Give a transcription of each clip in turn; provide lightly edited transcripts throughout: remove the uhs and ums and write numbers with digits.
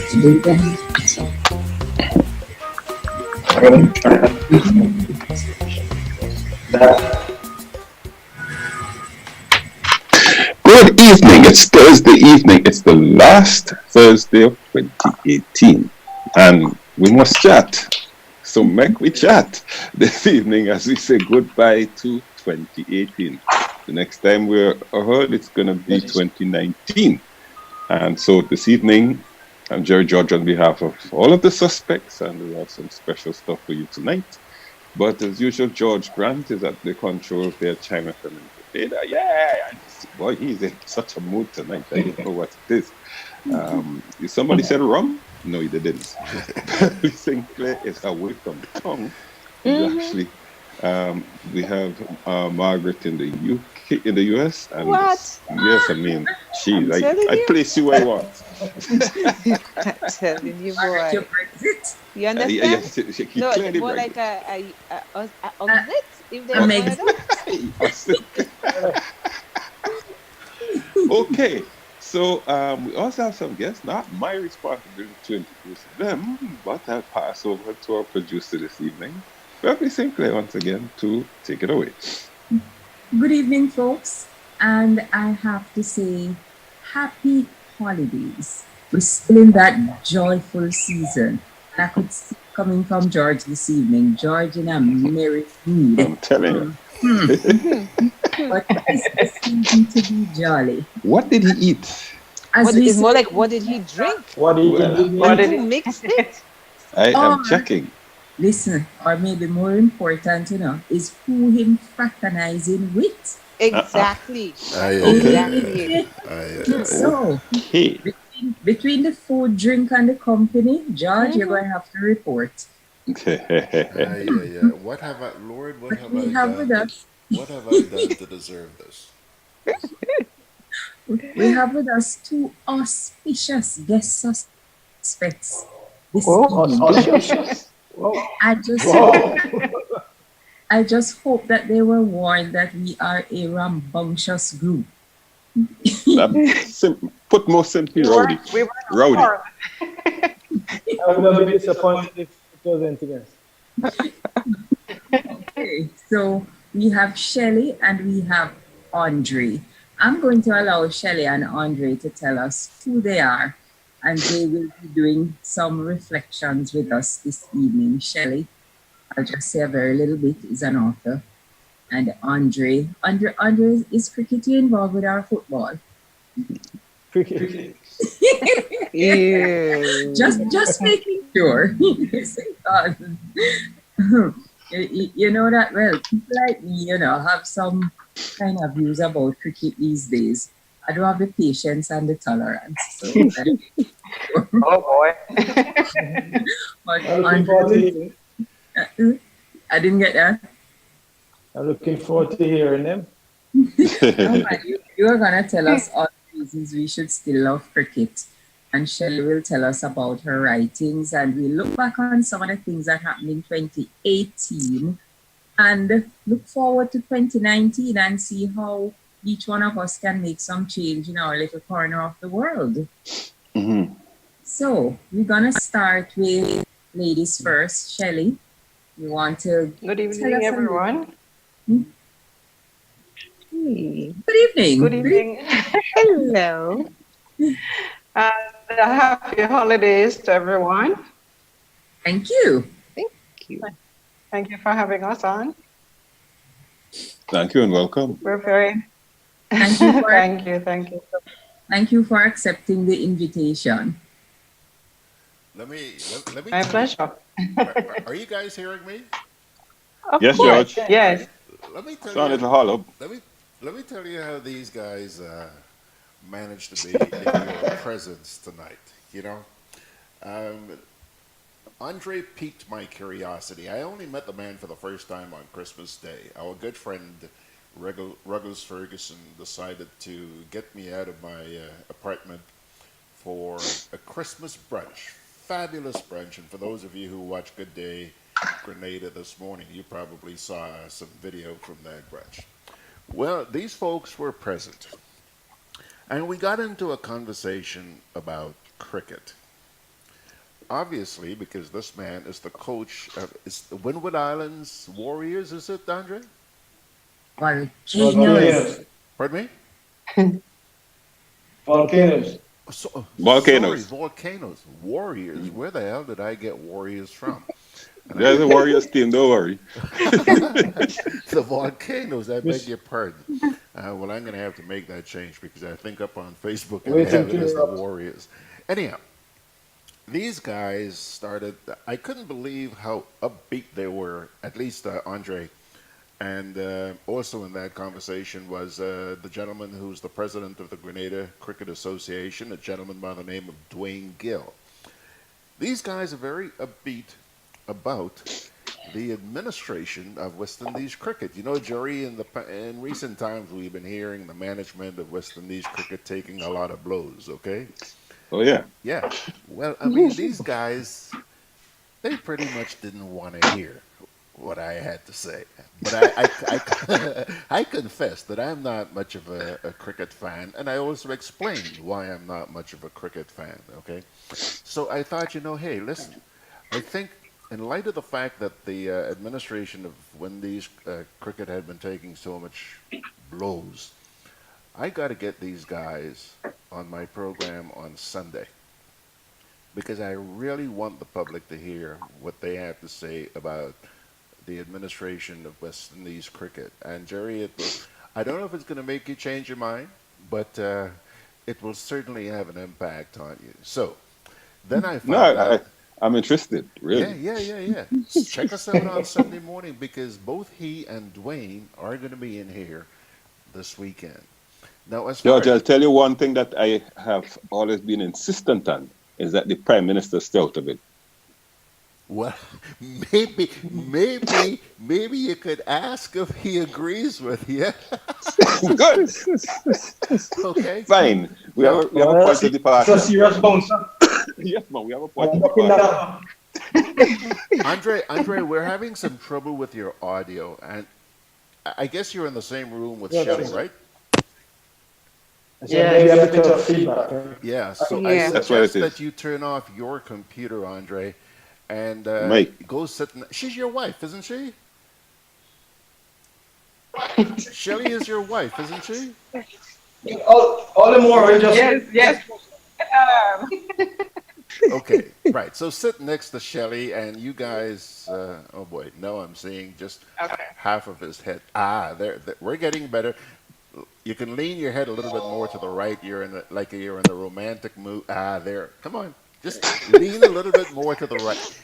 Good evening. It's Thursday evening. It's the last Thursday of 2018. And we must chat. So Mek We Chat this evening as we say goodbye to 2018. The next time we're heard, it's going to be 2019. And so this evening, I'm Jerry George on behalf of all of the suspects, and we have some special stuff for you tonight. But as usual, George Grant is at the controls there, chiming from Grenada. Yeah, boy, he's in such a mood tonight. I don't know what it is. Somebody said rum? No, he didn't. Beverley Sinclair is away from tongue. Actually, we have Margaret in the UK, in the US, and What? yes, I mean, I place you where you want. I'm telling you, boy. Your Brexit? You understand? Yes, he No, clearly more bragged. like a exit, if there's one of those. Okay, so we also have some guests. Not my responsibility to introduce them, but I'll pass over to our producer this evening, Beverley Sinclair, once again, to take it away. Good evening, folks. And I have to say, happy holidays. We're still in that joyful season. I could see coming from George this evening. George in a merry mood. I'm telling you. But it's a season to be jolly. What did he eat? It's more like, what did he drink? What did Who mixed it? I am checking. Listen, or maybe more important, is who him fraternizing with. Exactly. Exactly. So, Okay. between the food, drink, and the company, George, you're going to have to report. What have I, Lord? What have we I have done? with us. What have I done to deserve this? We have with us two auspicious guest suspects this evening. Auspicious. I just hope that they were warned that we are a rambunctious group. Put more simply, rowdy. Rowdy. I would be disappointed if it wasn't against. Okay, so we have Shelley and we have Andre. I'm going to allow Shelley and Andre to tell us who they are, and they will be doing some reflections with us this evening. Shelley, I'll just say a very little bit, is an author. And Andre is cricketly involved with our football. Cricket. just making sure. You know that well. People like me, have some kind of views about cricket these days. I don't have the patience and the tolerance. So oh boy. But Andre, I didn't get that. I'm looking forward to hearing them. You are going to tell us all the reasons we should still love cricket. And Shelley will tell us about her writings. And we'll look back on some of the things that happened in 2018 and look forward to 2019 and see how each one of us can make some change in our little corner of the world. Mm-hmm. So we're going to start with ladies first. Shelley, you want to... Good evening, everyone. Good evening. Good evening. Hello. And happy holidays to everyone. Thank you. Thank you. Thank you for having us on. Thank you and welcome. We're very... Thank you. Thank you. Thank you for accepting the invitation. Let me. My pleasure. Are you guys hearing me? Of Yes, course. George. Yes. Let me tell Sound you. little hollow. Let me tell you how these guys managed to be in your presence tonight. Andre piqued my curiosity. I only met the man for the first time on Christmas Day. Our good friend Ruggles Ferguson decided to get me out of my apartment for a Christmas brunch. Fabulous brunch. And for those of you who watched Good Day Grenada this morning, you probably saw some video from that brunch. Well, these folks were present. And we got into a conversation about cricket. obviously, because this man is the coach of it's the Windward Islands Warriors, is it, Andre? Volcanoes. Pardon me? Volcanoes. So, sorry, Volcanoes. Volcanoes. Warriors. Where the hell did I get Warriors from? And There's a Warriors team, don't worry. the Volcanoes, I beg Miss- your pardon. Well, I'm going to have to make that change because I think up on Facebook I Waiting have it to as the interrupt. Warriors. Anyhow, these guys started, I couldn't believe how upbeat they were, at least Andre. And also in that conversation was the gentleman who's the president of the Grenada Cricket Association, a gentleman by the name of Dwayne Gill. These guys are very upbeat about the administration of West Indies cricket. You know, Jerry, in recent times we've been hearing the management of West Indies cricket taking a lot of blows, okay? Oh, yeah. Yeah. Well, I mean, these guys, they pretty much didn't want to hear what I had to say. But I confess that I'm not much of a cricket fan, and I also explained why I'm not much of a cricket fan, okay? So I thought, hey, listen, I think in light of the fact that the administration of Wendy's cricket had been taking so much blows, I got to get these guys on my program on Sunday because I really want the public to hear what they have to say about the administration of West Indies cricket. And Jerry, I don't know if it's going to make you change your mind, but it will certainly have an impact on you. So then I No, found out. I'm interested, Yeah, really. yeah. Check us out on Sunday morning because both he and Dwayne are going to be in here this weekend. Now, as far George, I'll tell you one thing that I have always been insistent on is that the Prime Minister stay out of it. well, maybe you could ask if he agrees with you. Good. Okay. Fine. We Now, have a point of It's a departure. serious bouncer. Yes, man, we have a point I'm of talking departure. now. Andre, we're having some trouble with your audio, and I guess you're in the same room with Yeah, Shelley, that's- right? I said maybe a bit of feedback. Yeah. So I Yeah. That's what it suggest that is. you turn off your computer, Andre, and Mike. go sit. She's your wife, isn't she? Shelley is your wife, isn't she? All the more we just Yes, yes. Okay, right. So sit next to Shelley, and you guys. Oh boy, no, I'm seeing just Okay. half of his head. There. We're getting better. You can lean your head a little bit more to the right. You're in the like you're in the romantic mood. There. Come on, just lean a little bit more to the right.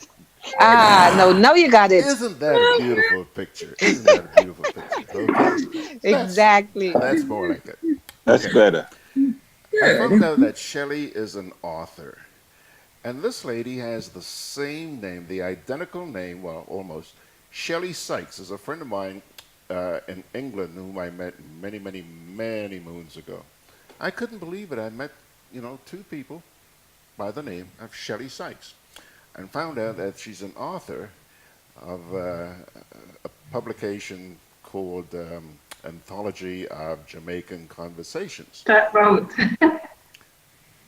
No, now you got it. Isn't that a beautiful picture? Isn't that a beautiful picture? Okay, Exactly. that's more like it. That's Okay. better. I found out that Shelley is an author. And this lady has the same name, the identical name, well, almost. Shelley Sykes is a friend of mine in England whom I met many, many, many moons ago. I couldn't believe it. I met, two people by the name of Shelley Sykes and found out that she's an author of a publication called Anthology of Jamaican Conversations. Chatboat.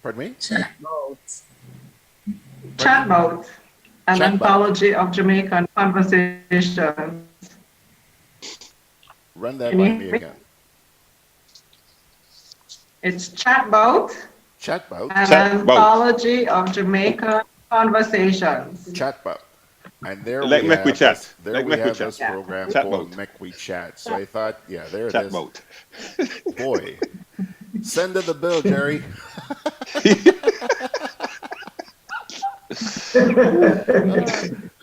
Pardon me? Chatboat. An Chatbout. anthology of Jamaican conversations. Run that Can by you me hear me? again. It's Chatboat. Chatbout. An Chatboat. anthology of Jamaican conversations. Chatbout. And there Like we Mek have We Chat. this, there Like we Mek We have Chat. this program Chatbout. called Mek We Chat. So I thought, yeah, there it Chat is. boat. Boy, send in the bill, Jerry.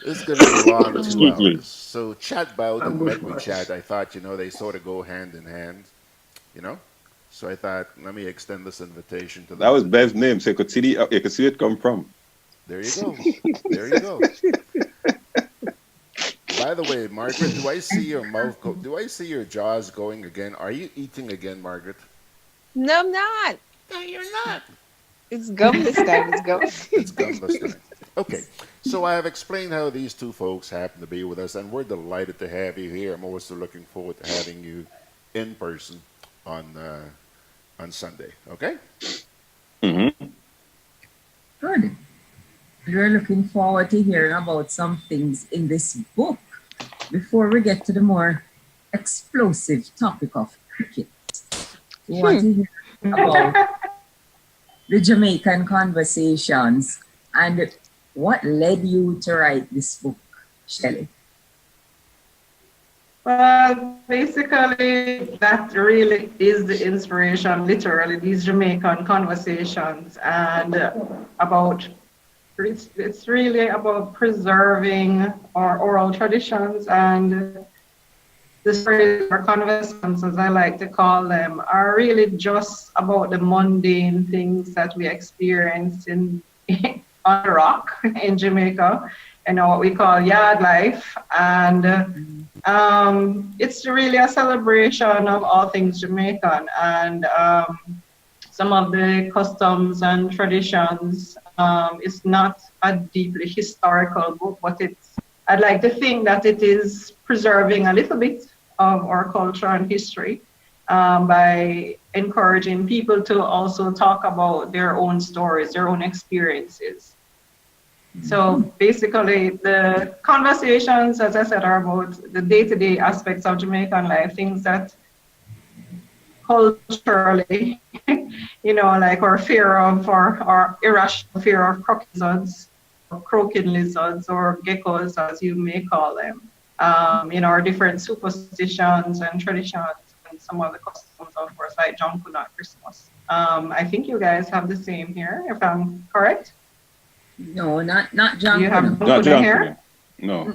It's going to be long 2 Excuse me. hours. So Chatbout and Mek We Chat, I thought, they sort of go hand in hand, you know? So I thought, let me extend this invitation to them. That was Bev's name, so you could see it come from. There you go. There you go. By the way, Margaret, do I see your mouth do I see your jaws going again? Are you eating again, Margaret? No, I'm not. No, you're not. It's gum this time. It's gum. It's gum this time. Okay, so I have explained how these two folks happen to be with us, and we're delighted to have you here. I'm also looking forward to having you in person on Sunday. Okay? Mm-hmm. Good. We're looking forward to hearing about some things in this book before we get to the more explosive topic of cricket. We want to hear about the Jamaican conversations and what led you to write this book, Shelley? Well, basically, that really is the inspiration, literally, these Jamaican conversations and about, it's really about preserving our oral traditions, and the stories or conversations, as I like to call them, are really just about the mundane things that we experience in on the rock in Jamaica, what we call yard life. And it's really a celebration of all things Jamaican, and some of the customs and traditions. It's not a deeply historical book, but I'd like to think that it is preserving a little bit of our culture and history by encouraging people to also talk about their own stories, their own experiences. So basically, the conversations, as I said, are about the day-to-day aspects of Jamaican life, things that culturally, like our fear of, or our irrational fear of croaking lizards, or geckos, as you may call them, our different superstitions and traditions, and some of the customs, of course, like John Kuna at Christmas. I think you guys have the same here, if I'm correct. No, not John. You have Not John here? No.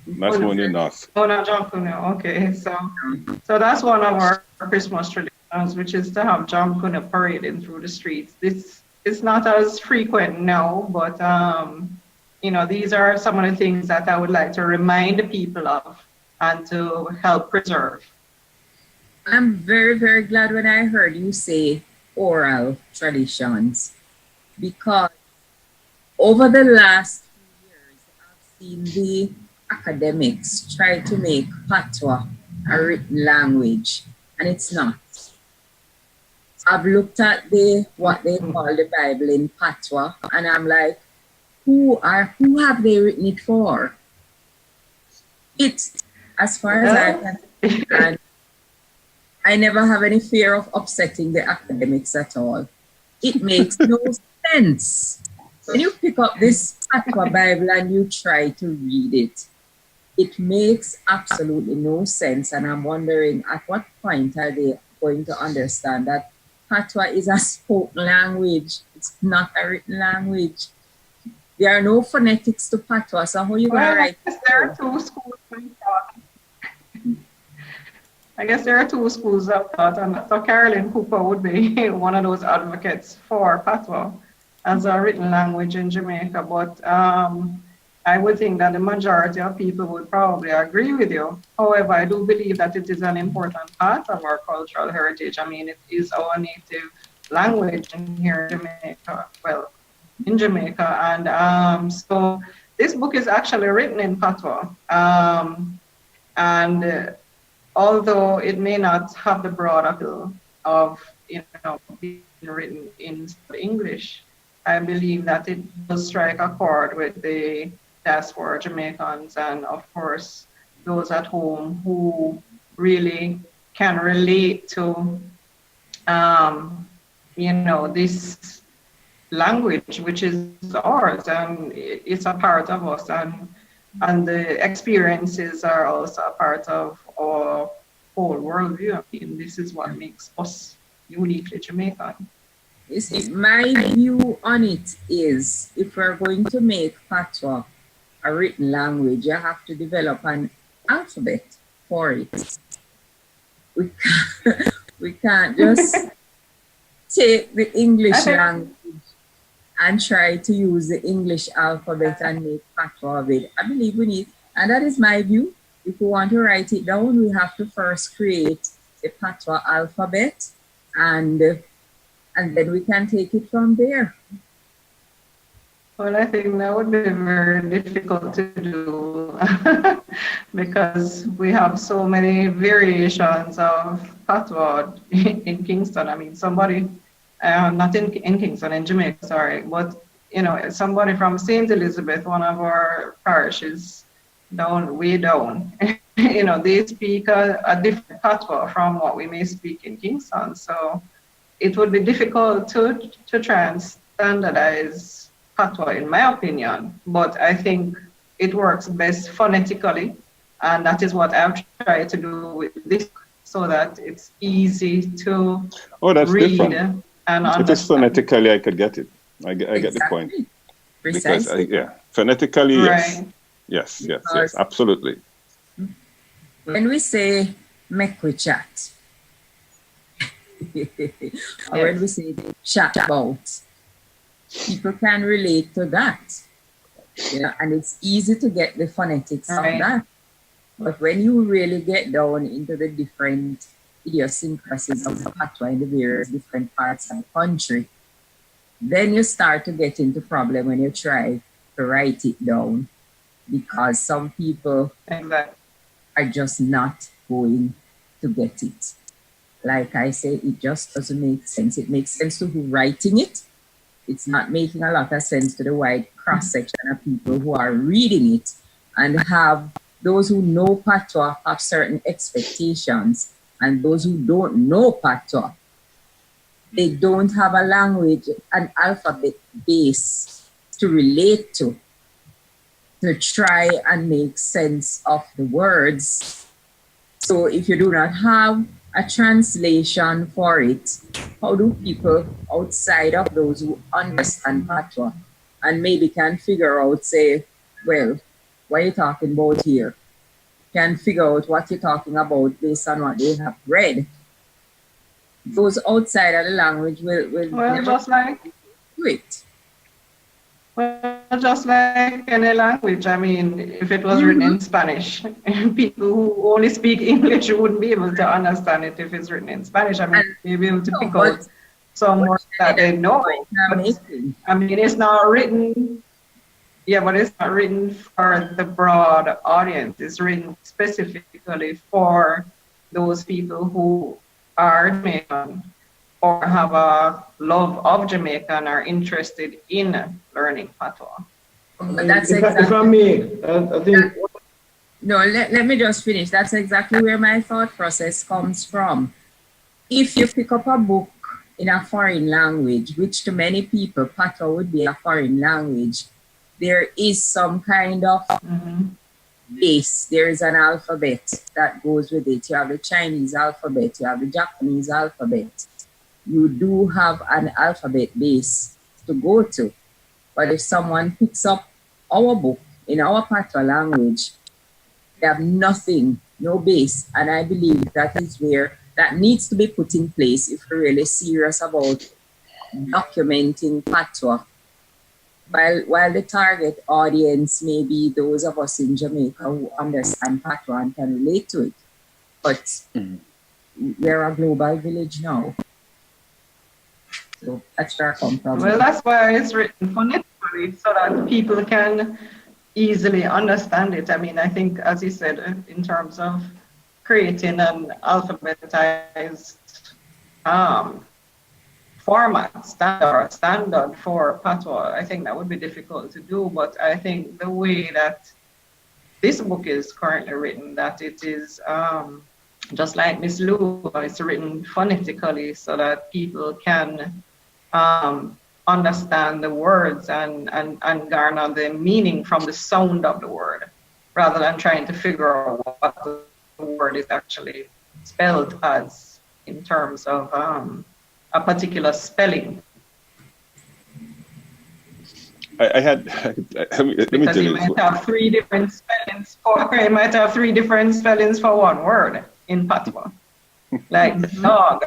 That's one in us. Oh, not John Kuna. Okay, so that's one of our Christmas traditions, which is to have John Kuna parading through the streets. This is not as frequent now, but these are some of the things that I would like to remind the people of and to help preserve. I'm very, very glad when I heard you say oral traditions, because over the last few years, I've seen the academics try to make patois a written language, and it's not. I've looked at what they call the Bible in patois, and I'm like, who have they written it for? It's, as far as I can understand, I never have any fear of upsetting the academics at all. It makes no sense. When you pick up this patois Bible and you try to read it, it makes absolutely no sense. And I'm wondering, at what point are they going to understand that patois is a spoken language? It's not a written language. There are no phonetics to patois, so how are you going to write? There are two schools of thought. I guess there are two schools of thought, and Dr. Carolyn Cooper would be one of those advocates for patois as a written language in Jamaica, but I would think that the majority of people would probably agree with you. However, I do believe that it is an important part of our cultural heritage. I mean, it is our native language here in Jamaica, and so this book is actually written in patois, and although it may not have the broad appeal of being written in English, I believe that it does strike a chord with the diaspora Jamaicans, and of course those at home who really can relate to this language, which is ours, and it's a part of us, and the experiences are also a part of our whole worldview. I mean, this is what makes us uniquely Jamaican. You see, my view on it is, if we're going to make patois a written language, you have to develop an alphabet for it. We can't just take the English language and try to use the English alphabet and make patois of it. I believe we need, and that is my view. If we want to write it down, we have to first create a patois alphabet, and then we can take it from there. Well, I think that would be very difficult to do because we have so many variations of patois in Kingston. I mean, somebody, not in Kingston, in Jamaica, sorry, but you know, somebody from St. Elizabeth, one of our parishes down, way down, you know, they speak a different patois from what we may speak in Kingston. So it would be difficult to try and standardize patois, in my opinion. But I think it works best phonetically, and that is what I've tried to do with this, so that it's easy to read different. And understand. If it's phonetically, I could get it. I get the point. Precisely. Because, phonetically, right. Yes, absolutely. When we say Mek We Chat, or when we say chat about, people can relate to that. You know, and it's easy to get the phonetics of that. But when you really get down into the different idiosyncrasies of the patois in the various different parts of the country, then you start to get into problem when you try to write it down, because some people are just not going to get it. Like I say, it just doesn't make sense. It makes sense to who's writing it. It's not making a lot of sense to the wide cross-section of people who are reading it, and have those who know patois have certain expectations, and those who don't know patois, they don't have a language, an alphabet base to relate to try and make sense of the words. So if you do not have a translation for it, how do people outside of those who understand patois and maybe can figure out, say, well, what are you talking about here? Can figure out what you're talking about based on what they have read. Those outside of the language will well, just like do it. Well, just like any language, I mean, if it was written in Spanish, people who only speak English wouldn't be able to understand it if it's written in Spanish. I mean, they'll be able to pick out some words that they know. But, I mean, it's not written, but it's not written for the broad audience. It's written specifically for those people who are Jamaican or have a love of Jamaica and are interested in learning patois. But that's if I may, I think... No, let me just finish. That's exactly where my thought process comes from. If you pick up a book in a foreign language, which to many people, patois would be a foreign language, there is some kind of base. There is an alphabet that goes with it. You have the Chinese alphabet, you have the Japanese alphabet. You do have an alphabet base to go to. But if someone picks up our book in our patois language, they have nothing, no base. And I believe that is where that needs to be put in place if we're really serious about documenting patois. While the target audience may be those of us in Jamaica who understand patois and can relate to it. But we're a global village now. So that's where I come from. Well, that's why it's written phonetically, so that people can easily understand it. I mean, I think, as you said, in terms of creating an alphabetized format, standard for patois, I think that would be difficult to do. But I think the way that this book is currently written, that it is just like Miss Lou, it's written phonetically so that people can understand the words and garner the meaning from the sound of the word, rather than trying to figure out what the word is actually spelled as in terms of a particular spelling. Let me because tell you might have three different spellings for one word in patois, like dog.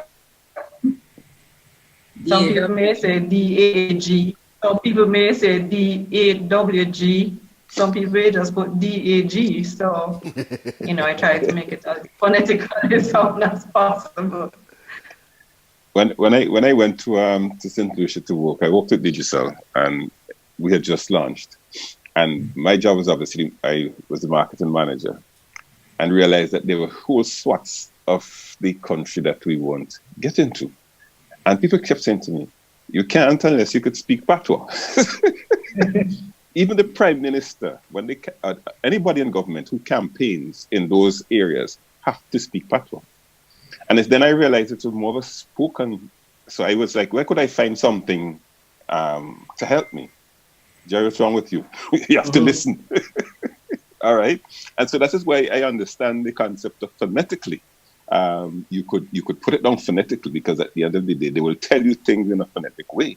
Some people may say D-A-G. Some people may say D-A-W-G. Some people may just put D-A-G. So, I try to make it as phonetically sound as possible. When I went to St. Lucia to work, I worked at Digicel, and we had just launched. And my job was obviously, I was the marketing manager, and realized that there were whole swaths of the country that we won't get into. And people kept saying to me, You can't unless you could speak patois. Even the prime minister, when they anybody in government who campaigns in those areas have to speak patois. And then I realized it was more of a spoken. So I was like, where could I find something to help me? Jerry, what's wrong with you? You have to listen. All right. And so that is why I understand the concept of phonetically. You could put it down phonetically, because at the end of the day, they will tell you things in a phonetic way.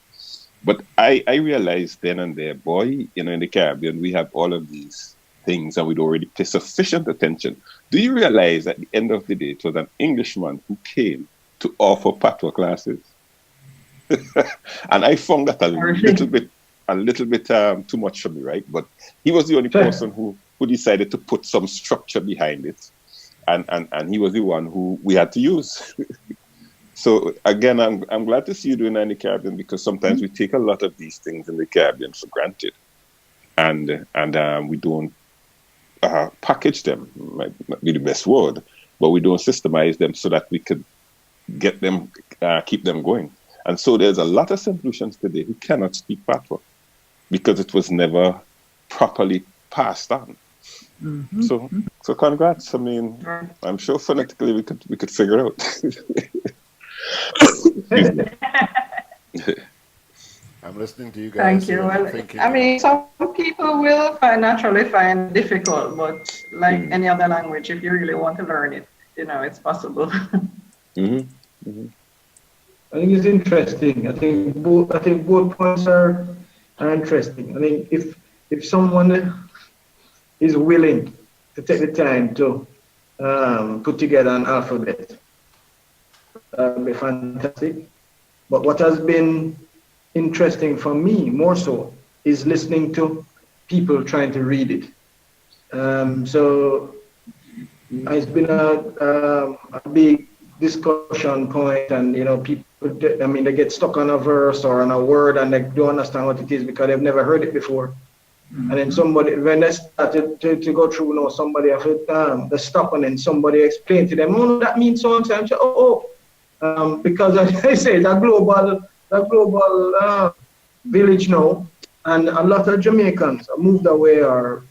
But I realized then and there, boy, in the Caribbean, we have all of these things and we don't really pay sufficient attention. Do you realize at the end of the day, it was an Englishman who came to offer patois classes? And I found that a little bit too much for me, right? But he was the only person who decided to put some structure behind it. And he was the one who we had to use. So again, I'm glad to see you doing that in the Caribbean, because sometimes we take a lot of these things in the Caribbean for granted, and we don't package them. Might not be the best word, but we don't systemize them so that we could get them, keep them going. And so there's a lot of St. Lucians today who cannot speak patois because it was never properly passed on. So congrats. I mean, I'm sure phonetically we could figure it out. I'm listening to you guys. Thank you. Well, I mean, some people will naturally find it difficult, but like any other language, if you really want to learn it, it's possible. I think it's interesting. I think both points are interesting. I think if someone is willing to take the time to put together an alphabet, that would be fantastic. But what has been interesting for me more so is listening to people trying to read it. So it's been a big discussion point, and people, they get stuck on a verse or on a word and they don't understand what it is because they've never heard it before. And then when they started to go through, somebody have they stop, and then somebody explained to them, oh, that means so and so. Because as I say, that global village now, and a lot of Jamaicans moved away or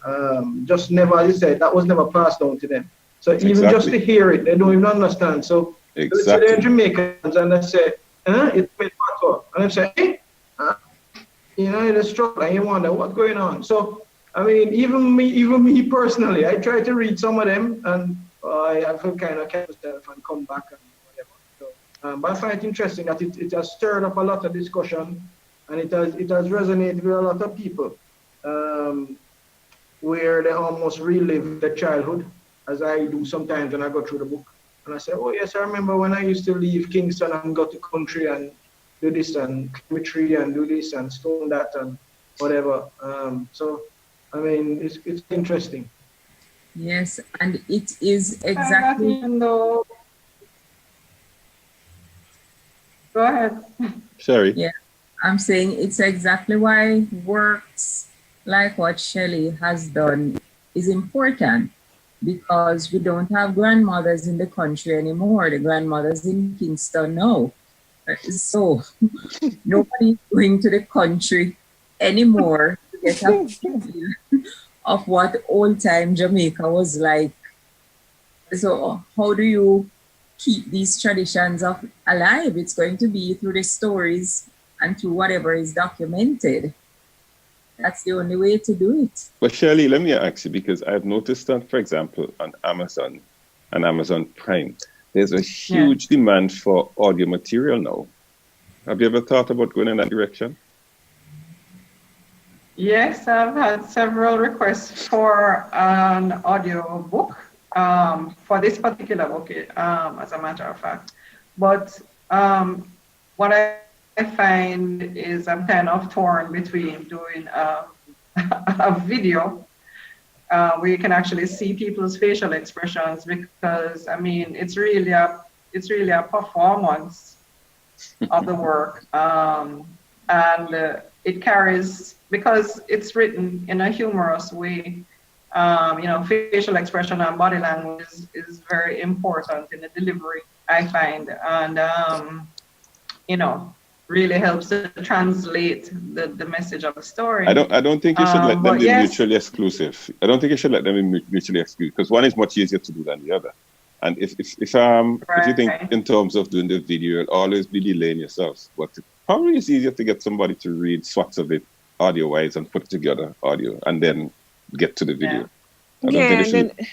just never, as you said, that was never passed on to them. So even just to hear it, they don't even understand. So they're Jamaicans and they say, it's made patois. And they say, hey, they struggle and you wonder what's going on. So, I mean, even me personally, I try to read some of them and I feel kind of catch myself and come back and whatever. So, but I find it interesting that it has stirred up a lot of discussion, and it has resonated with a lot of people where they almost relive their childhood, as I do sometimes when I go through the book. And I say, oh yes, I remember when I used to leave Kingston and go to country and do this and climb a tree and do this and stone that and whatever. So, I mean, it's interesting. Yes, and it is exactly. Go ahead. Sorry. Yeah, I'm saying it's exactly why works like what Shelley has done is important, because we don't have grandmothers in the country anymore. The grandmothers in Kingston now. So nobody's going to the country anymore to get a feel of what old-time Jamaica was like. So how do you keep these traditions alive? It's going to be through the stories and through whatever is documented. That's the only way to do it. But Shirley, let me ask you, because I've noticed that, for example, on Amazon and Amazon Prime, there's a huge demand for audio material now. Have you ever thought about going in that direction? Yes, I've had several requests for an audio book for this particular book, as a matter of fact. But what I find is I'm kind of torn between doing a video where you can actually see people's facial expressions, because I mean it's really a performance of the work, and it carries, because it's written in a humorous way. Facial expression and body language is very important in the delivery, I find, and really helps to translate the message of the story. I don't think you should let them but be yes, mutually exclusive. I don't think you should let them be mutually exclusive because one is much easier to do than the other. And if you think Right. in terms of doing the video, you'll always be delaying yourselves. But it probably it's easier to get somebody to read swaths of it audio wise and put it together audio and then get to the video. I don't Yeah, think and then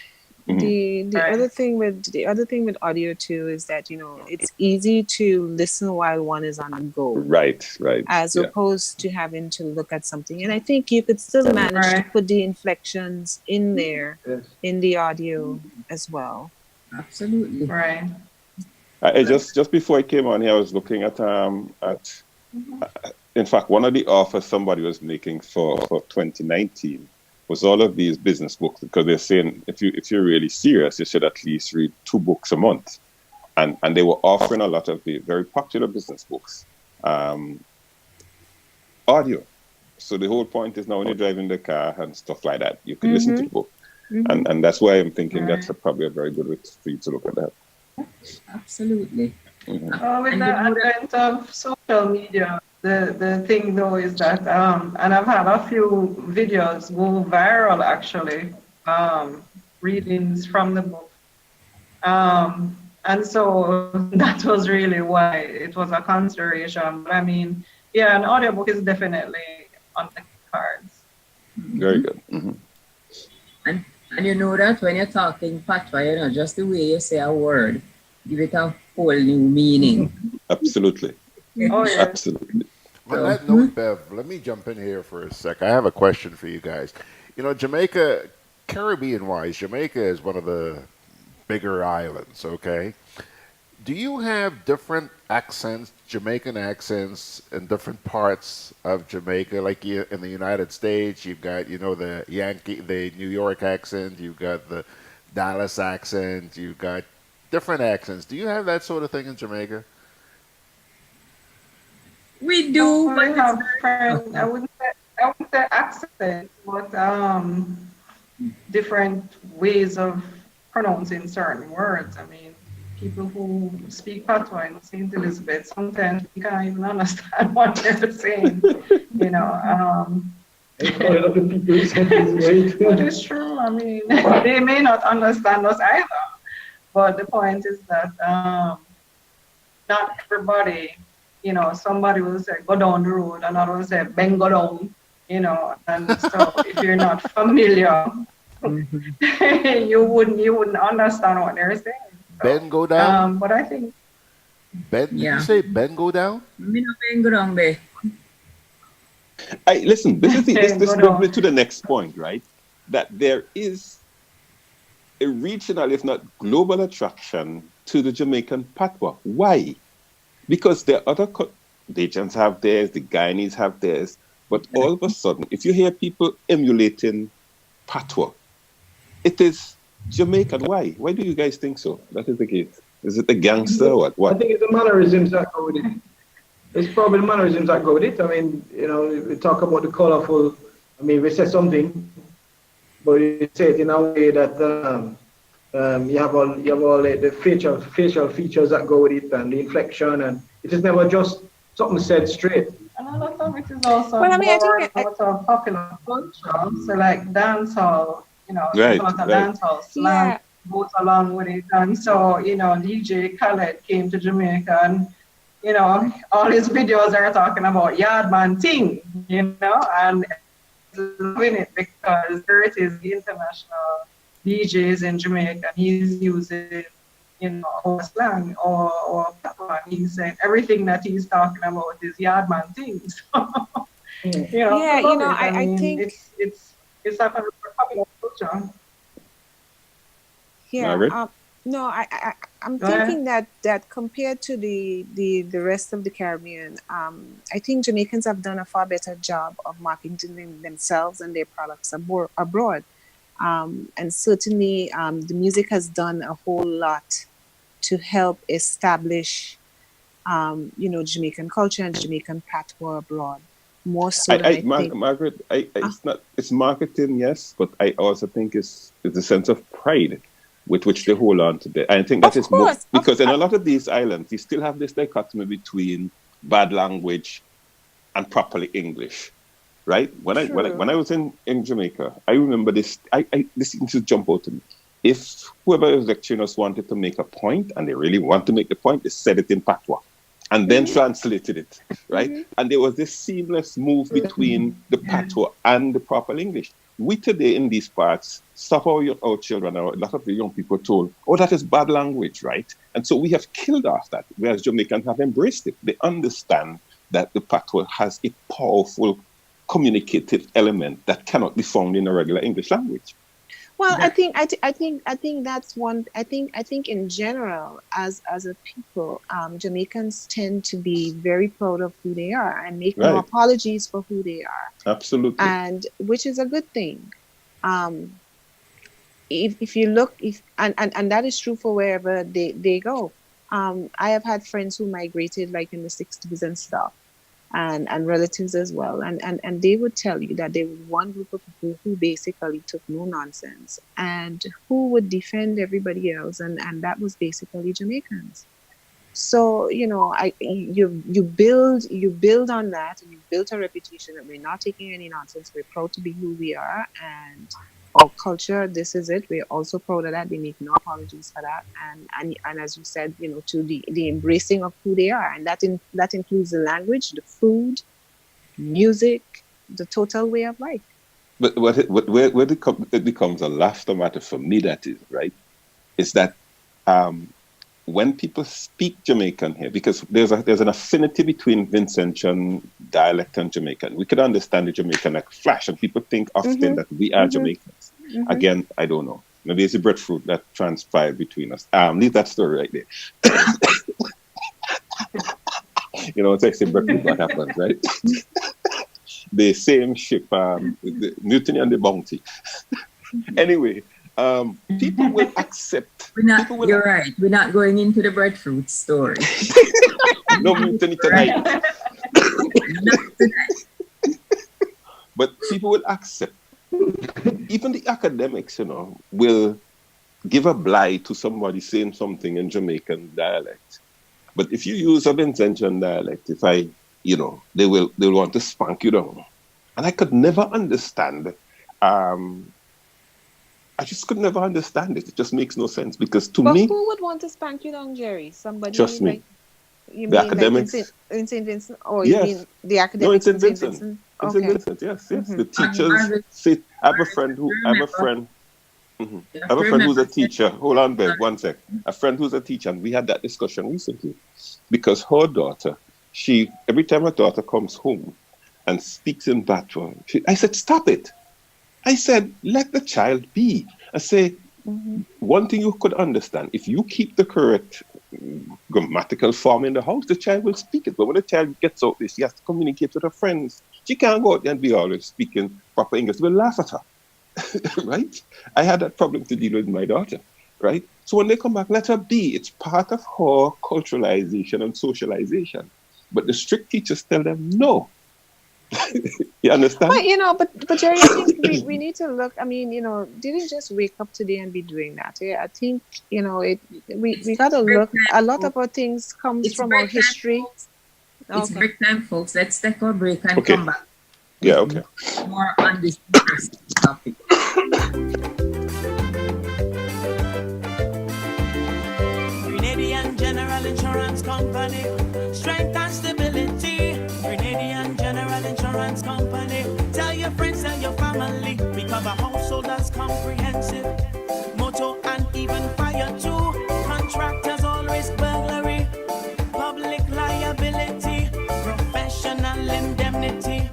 Mhm. the Right. other thing with audio too is that it's easy to listen while one is on the go, Right. as Yeah. opposed to having to look at something. And I think you could still manage to Right. put the inflections in there Yes. in the audio as well. Absolutely. Right. I just before I came on here, I was looking at in fact, one of the offers somebody was making for 2019 was all of these business books because they're saying if you're really serious, you should at least read 2 books a month, and they were offering a lot of the very popular business books, audio. So the whole point is now when you're driving the car and stuff like that, you can listen to the book, and that's why I'm thinking that's probably a very good way for you to look at that. Absolutely. With And the you know that- advent of social media, the thing though is that, and I've had a few videos go viral actually, readings from the book. And so that was really why it was a consideration. But I mean, yeah, an audiobook is definitely on the cards. Very good. And you know that when you're talking patois, just the way you say a word, give it a whole new meaning. Absolutely. Oh yeah. Absolutely. On that note, Bev, let me jump in here for a sec. I have a question for you guys. Jamaica, Caribbean-wise, Jamaica is one of the bigger islands, okay? Do you have different accents, Jamaican accents, in different parts of Jamaica? Like in the United States, you've got, the New York accent, you've got the Dallas accent, you've got different accents. Do you have that sort of thing in Jamaica? We do, I but have friends, I wouldn't say accent, but different ways of pronouncing certain words. I mean, people who speak patois in St. Elizabeth sometimes you can't even understand what they're saying. But it's true. I mean, they may not understand us either. But the point is that not everybody, somebody will say go down the road, another will say bang go down, and so if you're not familiar, you wouldn't understand what they're saying. So, Ben go down? but I think Ben, did you say Ben go down? Me no bang wrong there. Listen, this Go brings down. me to the next point, right? That there is a regional, if not global, attraction to the Jamaican patois. Why? Because the other Cajans have theirs, the Guyanese have theirs, but all of a sudden, if you hear people emulating patois, it is Jamaican. Why? Why do you guys think so? That is the case. Is it the gangster or what? I think it's the mannerisms that go with it. It's probably the mannerisms that go with it. I mean, we talk about the colorful. I mean, we say something, but you say it in a way that you have all the facial features that go with it and the inflection, and it is never just something said straight. and a lot of it is also Well, I mean, I born think out of popular culture. So like dancehall, Right, there's a lot of right. dancehall slang goes along with it. And so, DJ Khaled came to Jamaica and, all his videos are talking about Yardman thing, and loving it because there it is, the international DJs in Jamaica, he's using, our slang or patois. He's saying everything that he's talking about is Yardman things. Yeah, love it. I mean, think it's a very popular culture. Margaret? No, I'm Go ahead. thinking that compared to the rest of the Caribbean, I think Jamaicans have done a far better job of marketing themselves and their products abroad. And certainly the music has done a whole lot to help establish, Jamaican culture and Jamaican patois abroad. More so than I think. Margaret, it's marketing, yes, but I also think it's a sense of pride with which they hold on to that. I think that is more, because in a lot of these islands, you still have this dichotomy between bad language, and properly English. Right? When I was in Jamaica, I remember this. This thing just jump out to me. If whoever was lecturing us wanted to make a point, and they really want to make the point, they said it in patois, and then translated it, right? And there was this seamless move between the patois and the proper English. We today in these parts, some of our children, or a lot of the young people, told, "Oh, that is bad language," right? And so we have killed off that, whereas Jamaicans have embraced it. They understand that the patois has a powerful communicative element that cannot be found in a regular English language. Well, I think that's one. I think in general, as a people, Jamaicans tend to be very proud of who they are and make no apologies for who they are. Absolutely, and which is a good thing. If you look, and that is true for wherever they go. I have had friends who migrated like in the 60s and stuff. And relatives as well. And they would tell you that there was one group of people who basically took no nonsense and who would defend everybody else. And that was basically Jamaicans. So, you know, you build on that, and you built a reputation that we're not taking any nonsense. We're proud to be who we are, and our culture, this is it. We're also proud of that. They make no apologies for that. And as you said, you know, to the embracing of who they are. And that includes the language, the food, music, the total way of life. But where it becomes a laughter matter for me, that is, right, is that when people speak Jamaican here, because there's an affinity between Vincentian dialect and Jamaican. We could understand the Jamaican like flash, and people think often that we are Jamaicans. Again, I don't know. Maybe it's the breadfruit that transpired between us. Leave that story right there. You know, it's like say breadfruit, what happens, right? The same ship, the Mutiny and the Bounty. Anyway, people will accept. You're right. We're not going into the breadfruit story. No mutiny tonight. Not tonight. But people will accept. Even the academics, you know, will give a blight to somebody saying something in Jamaican dialect. But if you use a Vincentian dialect, they'll want to spank you down. And I could never understand. I just could never understand it. It just makes no sense because to me, who would want to spank you down, Jerry? Somebody just me. Like, you the mean academics like in St. Vincent, or yes. You mean the academics in in St. St. Vincent? Vincent? In St. Vincent, yes. The teachers sit. I have a friend who's a teacher. Hold on, Bev, one sec. A friend who's a teacher, and we had that discussion recently because her daughter, every time her daughter comes home and speaks in patois, I said, stop it. I said, let the child be. I say, one thing you could understand, if you keep the correct grammatical form in the house, the child will speak it. But when the child gets out there, she has to communicate with her friends. She can't go out there and be always speaking proper English. We'll laugh at her, right? I had that problem to deal with my daughter, right? So when they come back, let her be. It's part of her culturalization and socialization. But the strict teachers tell them no. You understand? But Jerry, I think we need to look. I mean, didn't just wake up today and be doing that. Yeah, I think we got to look. A lot of our things comes from our history. It's break time, folks. Let's take our break and come back. Yeah, okay. More on this topic. Grenadian General Insurance Company, strength and stability. Grenadian General Insurance Company. Tell your friends, tell your family. We cover householders comprehensive. Motor and even fire too. Contractors all risk burglary. Public liability. Professional indemnity.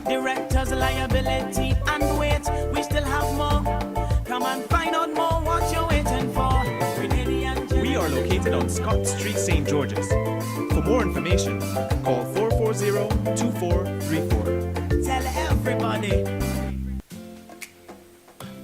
Directors liability. And wait, we still have more. Come and find out more what you're waiting for. We are located on Scott Street, St. George's. For more information, call 440-2434. Tell everybody.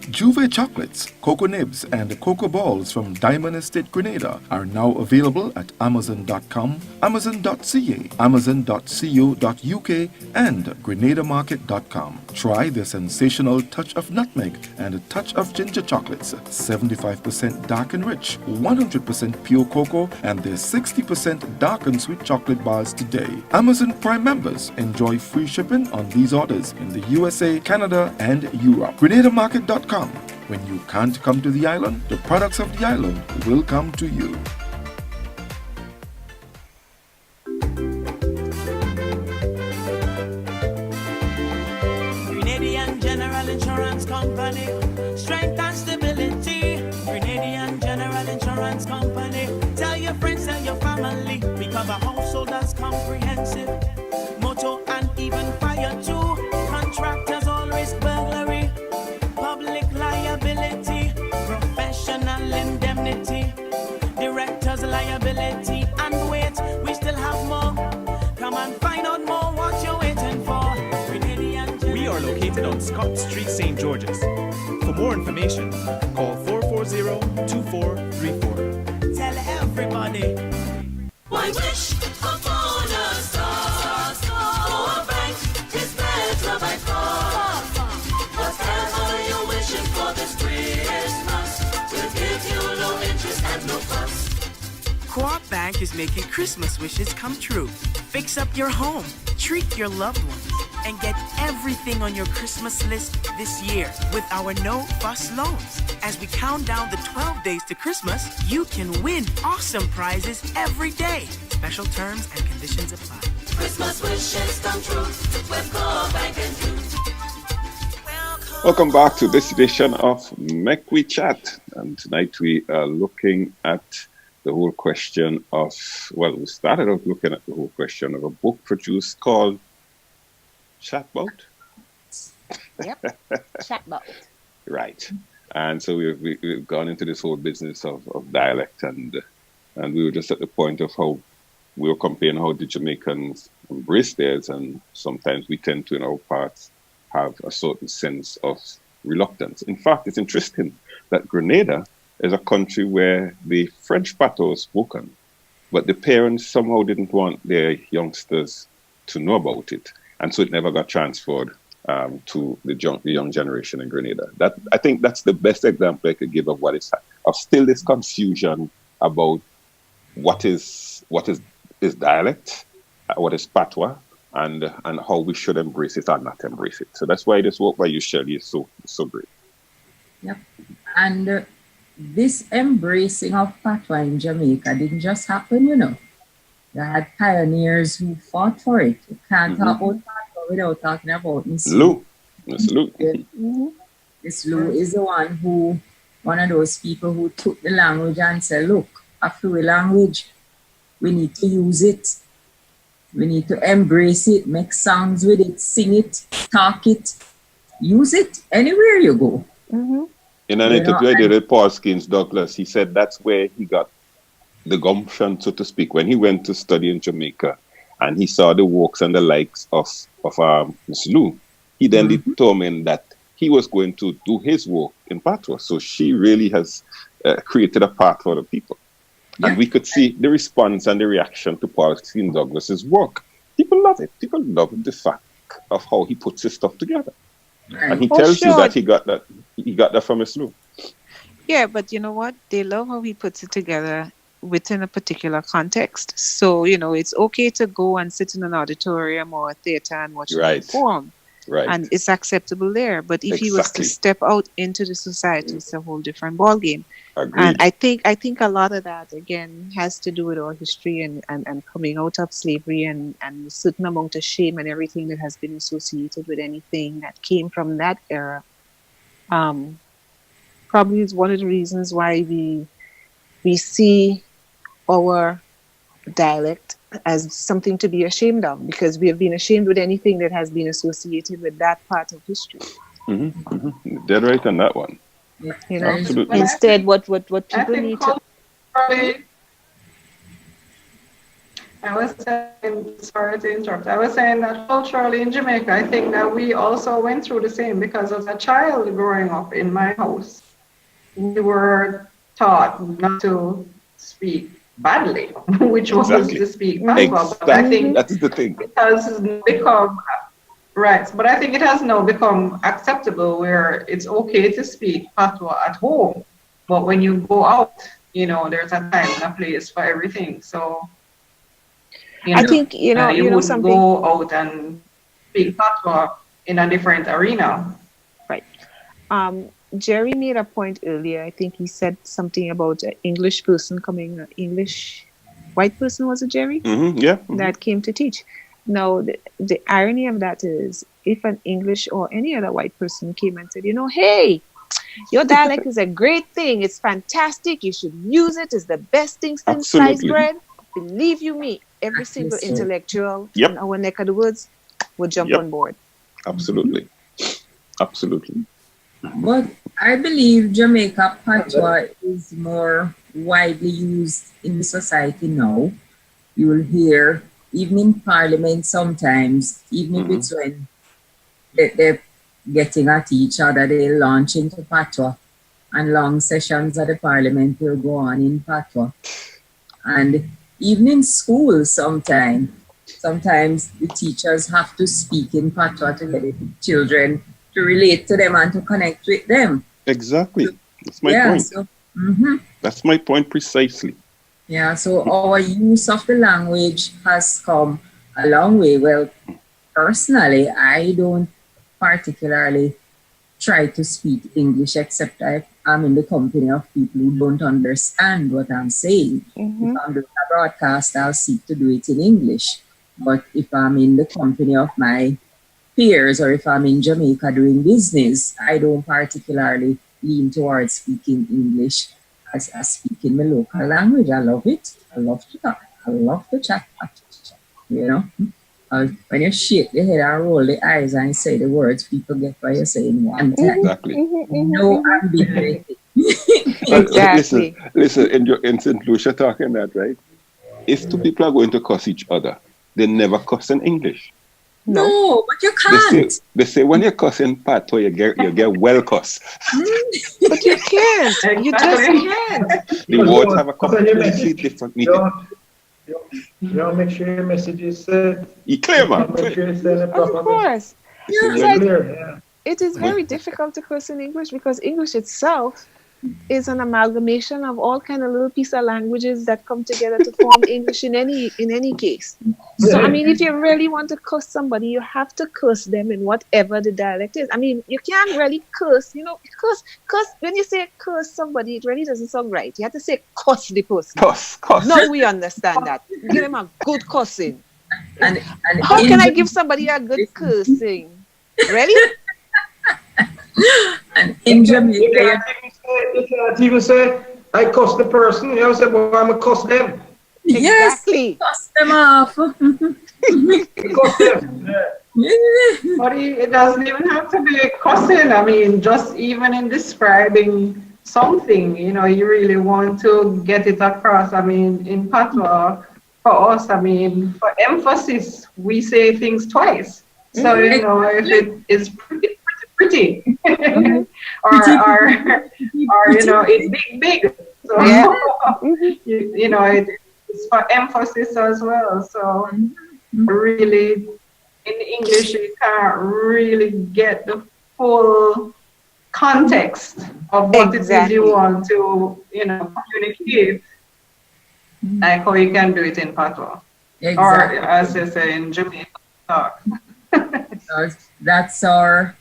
Juve Cafe chocolates, cocoa nibs, and cocoa balls from Diamond Estate Grenada are now available at Amazon.com, Amazon.ca, Amazon.co.uk, and GrenadaMarket.com. Try the sensational touch of nutmeg and a touch of ginger chocolates, 75% dark and rich, 100% pure cocoa, and their 60% dark and sweet chocolate bars today. Amazon Prime members enjoy free shipping on these orders in the USA, Canada, and Europe. GrenadaMarket.com. When you can't come to the island, the products of the island will come to you. Grenadian General Insurance Company, strength and stability. Grenadian General Insurance Company, tell your friends, tell your family. We cover householders comprehensive, motor and even fire too. Contractors all risk burglary, public liability, professional indemnity, directors liability, and wait, we still have more. Come and find out more what you're waiting for. We are located on Scott Street, St. George's. For more information, call 440-2434. Tell everybody. Why wish upon a star? Our bank is better by far. Whatever you're wishing for this Christmas, we'll give you no interest and no fuss. Co-op Bank is making Christmas wishes come true. Fix up your home, treat your loved ones, and get everything on your Christmas list this year with our no-fuss loans. As we count down the 12 days to Christmas, you can win awesome prizes every day. Special terms and conditions apply. Christmas wishes come true with Co-op Bank and you. Welcome back to this edition of Mek We Chat. And tonight we are looking at the whole question of, well, we started off looking at the whole question of a book produced called Chatbout. Yep, Chatbout. Right. And so we've gone into this whole business of dialect, and we were just at the point of how we were comparing how the Jamaicans embrace theirs, and sometimes we tend to, in our parts, have a certain sense of reluctance. In fact, it's interesting that Grenada is a country where the French patois is spoken, but the parents somehow didn't want their youngsters to know about it. And so it never got transferred to the young generation in Grenada. That, I think that's the best example I could give of what is of still this confusion about what is dialect, what is patois, and how we should embrace it or not embrace it. So that's why this work by you, Shelley, is so great. Yep. And this embracing of patois in Jamaica didn't just happen, you know. They had pioneers who fought for it. You can't talk about patois without talking about Miss Lou. Miss Lou. Miss Lou is the one of those people who took the language and said, look, a fluid language, we need to use it. We need to embrace it, make sounds with it, sing it, talk it, use it anywhere you go. In an interview I did with Paul Skins Douglas, he said that's where he got the gumption, so to speak, when he went to study in Jamaica and he saw the works and the likes of Miss Lou. He then determined that he was going to do his work in patois. So she really has created a path for the people. Yeah. And we could see the response and the reaction to Paul Skins Douglas's work. People love it. People love the fact of how he puts his stuff together. Right. And he tells you that he got that from Miss Lou. Yeah, but you know what? They love how he puts it together within a particular context. So, you know, it's okay to go and sit in an auditorium or a theater and watch him perform. Right. And it's acceptable there. But if he was to step out into the society, it's a whole different ballgame. And I think a lot of that, again, has to do with our history and coming out of slavery and a certain amount of shame and everything that has been associated with anything that came from that era. Probably is one of the reasons why we see our dialect as something to be ashamed of, because we have been ashamed with anything that has been associated with that part of history. Dead right on that one. You know, absolutely. Instead, what people need to. I was saying, sorry to interrupt, I was saying that culturally in Jamaica, I think that we also went through the same because as a child growing up in my house, we were taught not to speak badly, which was Exactly. to speak patois. But I think That is the thing. it has become, right, but I think it has now become acceptable where it's okay to speak patois at home. But when you go out, you know, there's a time and a place for everything. So, you know, I think you know wouldn't something. go out and speak patois in a different arena. Right. Jerry made a point earlier. I think he said something about an English person coming, English white person, was it Jerry? Yeah. That came to teach. Now, the irony of that is if an English or any other white person came and said, you know, hey, your dialect is a great thing. It's fantastic. You should use it. It's the best thing since sliced Absolutely. bread. Believe you me, every single Yes, sir. intellectual Yep. in our neck of the woods would jump Yep. on board. Absolutely. Absolutely. But I believe Jamaica patois is more widely used in the society now. You will hear, even in Parliament sometimes, even if it's when they're getting at each other, they launch into patois. And long sessions at the Parliament will go on in patois. And even in school sometimes the teachers have to speak in patois to get the children to relate to them and to connect with them. Exactly. That's my Yeah, point. so, That's my point precisely. yeah, so our use of the language has come a long way. Well, personally, I don't particularly try to speak English except I'm in the company of people who don't understand what I'm saying. If I'm doing a broadcast, I'll seek to do it in English. But if I'm in the company of my peers or if I'm in Jamaica doing business, I don't particularly lean towards speaking English as I speak in my local language. I love it. I love to talk. I love to chat. You know? When you shake the head and roll the eyes and say the words, people get what you're saying one time. Exactly. No ambiguity. Exactly. Listen, in St. Lucia talking that, right? If two people are going to cuss each other, they never cuss in English. No, but you can't. They say when you cuss in patois, you get well cuss. But you can't. You just can't. The words have a completely different meaning. You don't make sure your message is said. You clear, man. Make sure it's said Of properly. course. It's Like, Clear, yeah. it is very difficult to curse in English because English itself is an amalgamation of all kind of little piece of languages that come together to form English in any case. So I mean, if you really want to curse somebody, you have to curse them in whatever the dialect is. I mean, you can't really curse, curse when you say curse somebody, it really doesn't sound right. You have to say cuss the person. Cuss. Now we understand that. Give them a good cussing. And How can I give somebody a good cursing? Really? And in Jamaica, You can't even say, I cuss the person. You have to say, well, I'm going to cuss them. Exactly. Cuss them off. Cuss them. Yeah. But it doesn't even have to be cussing. I mean, just even in describing something, you know, you really want to get it across. I mean, in patois, for us, I mean, for emphasis, we say things twice. So, you know, if it is pretty, or you know, it's big. So, you know, it's for emphasis as well. So, really, in English, you can't really get the full context of what it is you want to, you know, communicate, like how you can do it in patois, or as they say in Jamaican talk. That's our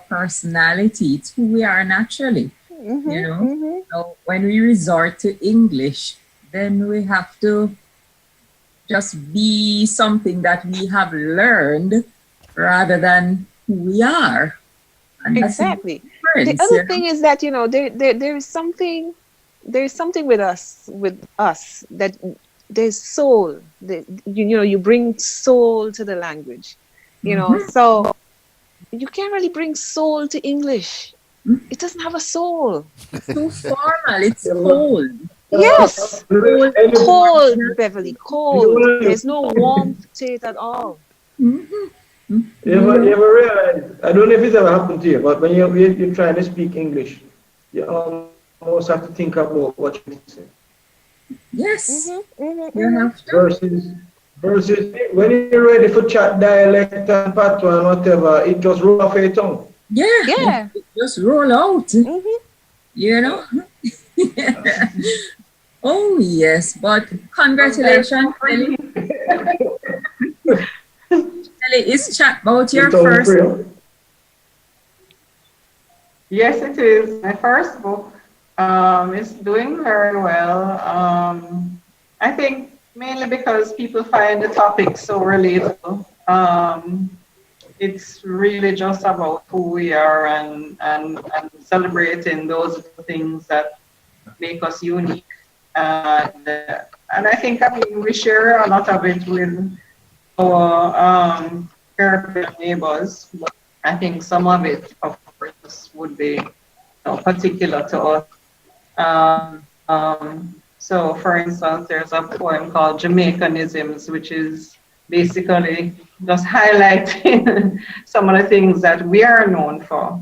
personality. It's who we are naturally. You know. So when we resort to English, then we have to just be something that we have learned rather than who we are. And Exactly. The other thing is that, you know, there is something with us that there's soul. You know, you bring soul to the language. You know, so you can't really bring soul to English. It doesn't have a soul. It's too formal. It's cold. Yes. Cold, Beverly, cold. You There's no warmth to it at all. ever realize, I don't know if it's ever happened to you, but when you're trying to speak English, you almost have to think about what you say. Yes. Mm-hmm. You have to. Versus when you're ready for chat dialect and patois and whatever, it just roll off your tongue. Yeah. It just roll out. You know? Oh, yes. But congratulations, Shelley. Shelley, is chat about your first book? Yes, it is. My first book. It's doing very well. I think mainly because people find the topic so relatable. It's really just about who we are and celebrating those things that make us unique. And I think, we share a lot of it with our Caribbean neighbors, but I think some of it, of course, would be particular to us. So, for instance, there's a poem called Jamaicanisms, which is basically just highlighting some of the things that we are known for,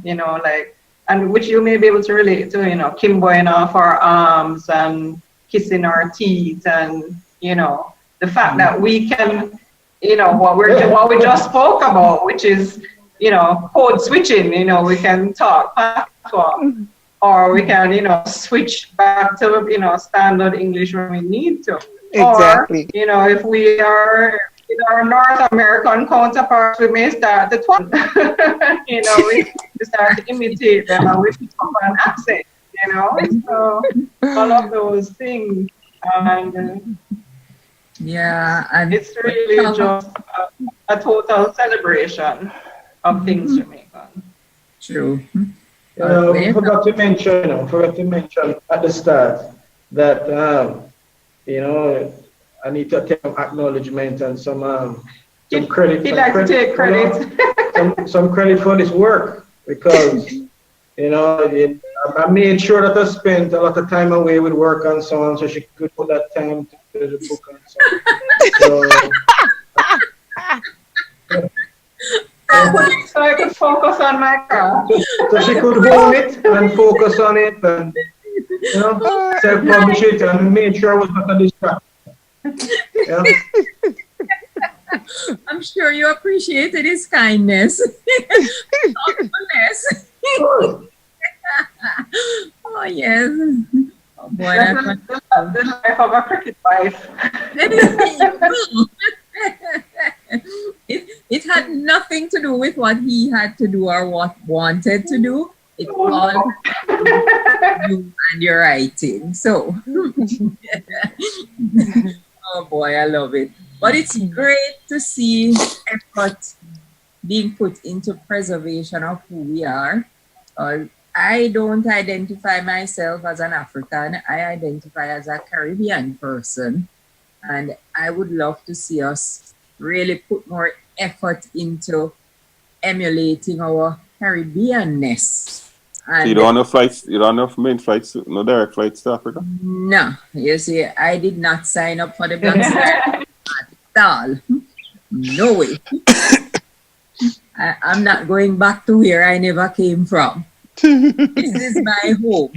and which you may be able to relate to, kimboing off our arms and kissing our teeth, and, the fact that we can, what we just spoke about, which is, code switching, we can talk, or we can, switch back to, standard English when we need to. Exactly. Or, if we are with our North American counterparts, we may start to twang. We start to imitate them and we pick up an accent, So all of those things. And and it's really just a total celebration of things Jamaican. True. I forgot to mention at the start that I need to take some acknowledgement and some credit. He'd like to take credit. Some credit for this work, because I made sure that I spent a lot of time away with work and so on, so she could put that time to the book and so I could focus on my craft. So she could hold it and focus on it and self-publish it and make sure I was not a distraction. I'm sure you appreciated his kindness. Oh, yes. Oh, boy, that's the life of a cricket wife. It had nothing to do with what he had to do or what wanted to do. It all you and your writing. So, oh boy, I love it. But it's great to see effort being put into preservation of who we are. I don't identify myself as an African. I identify as a Caribbean person. And I would love to see us really put more effort into emulating our Caribbean-ness. So you don't have flights, you don't have main flights, no direct flights to Africa? No, you see, I did not sign up for the Black Star at all. No way. I'm not going back to where I never came from. This is my home.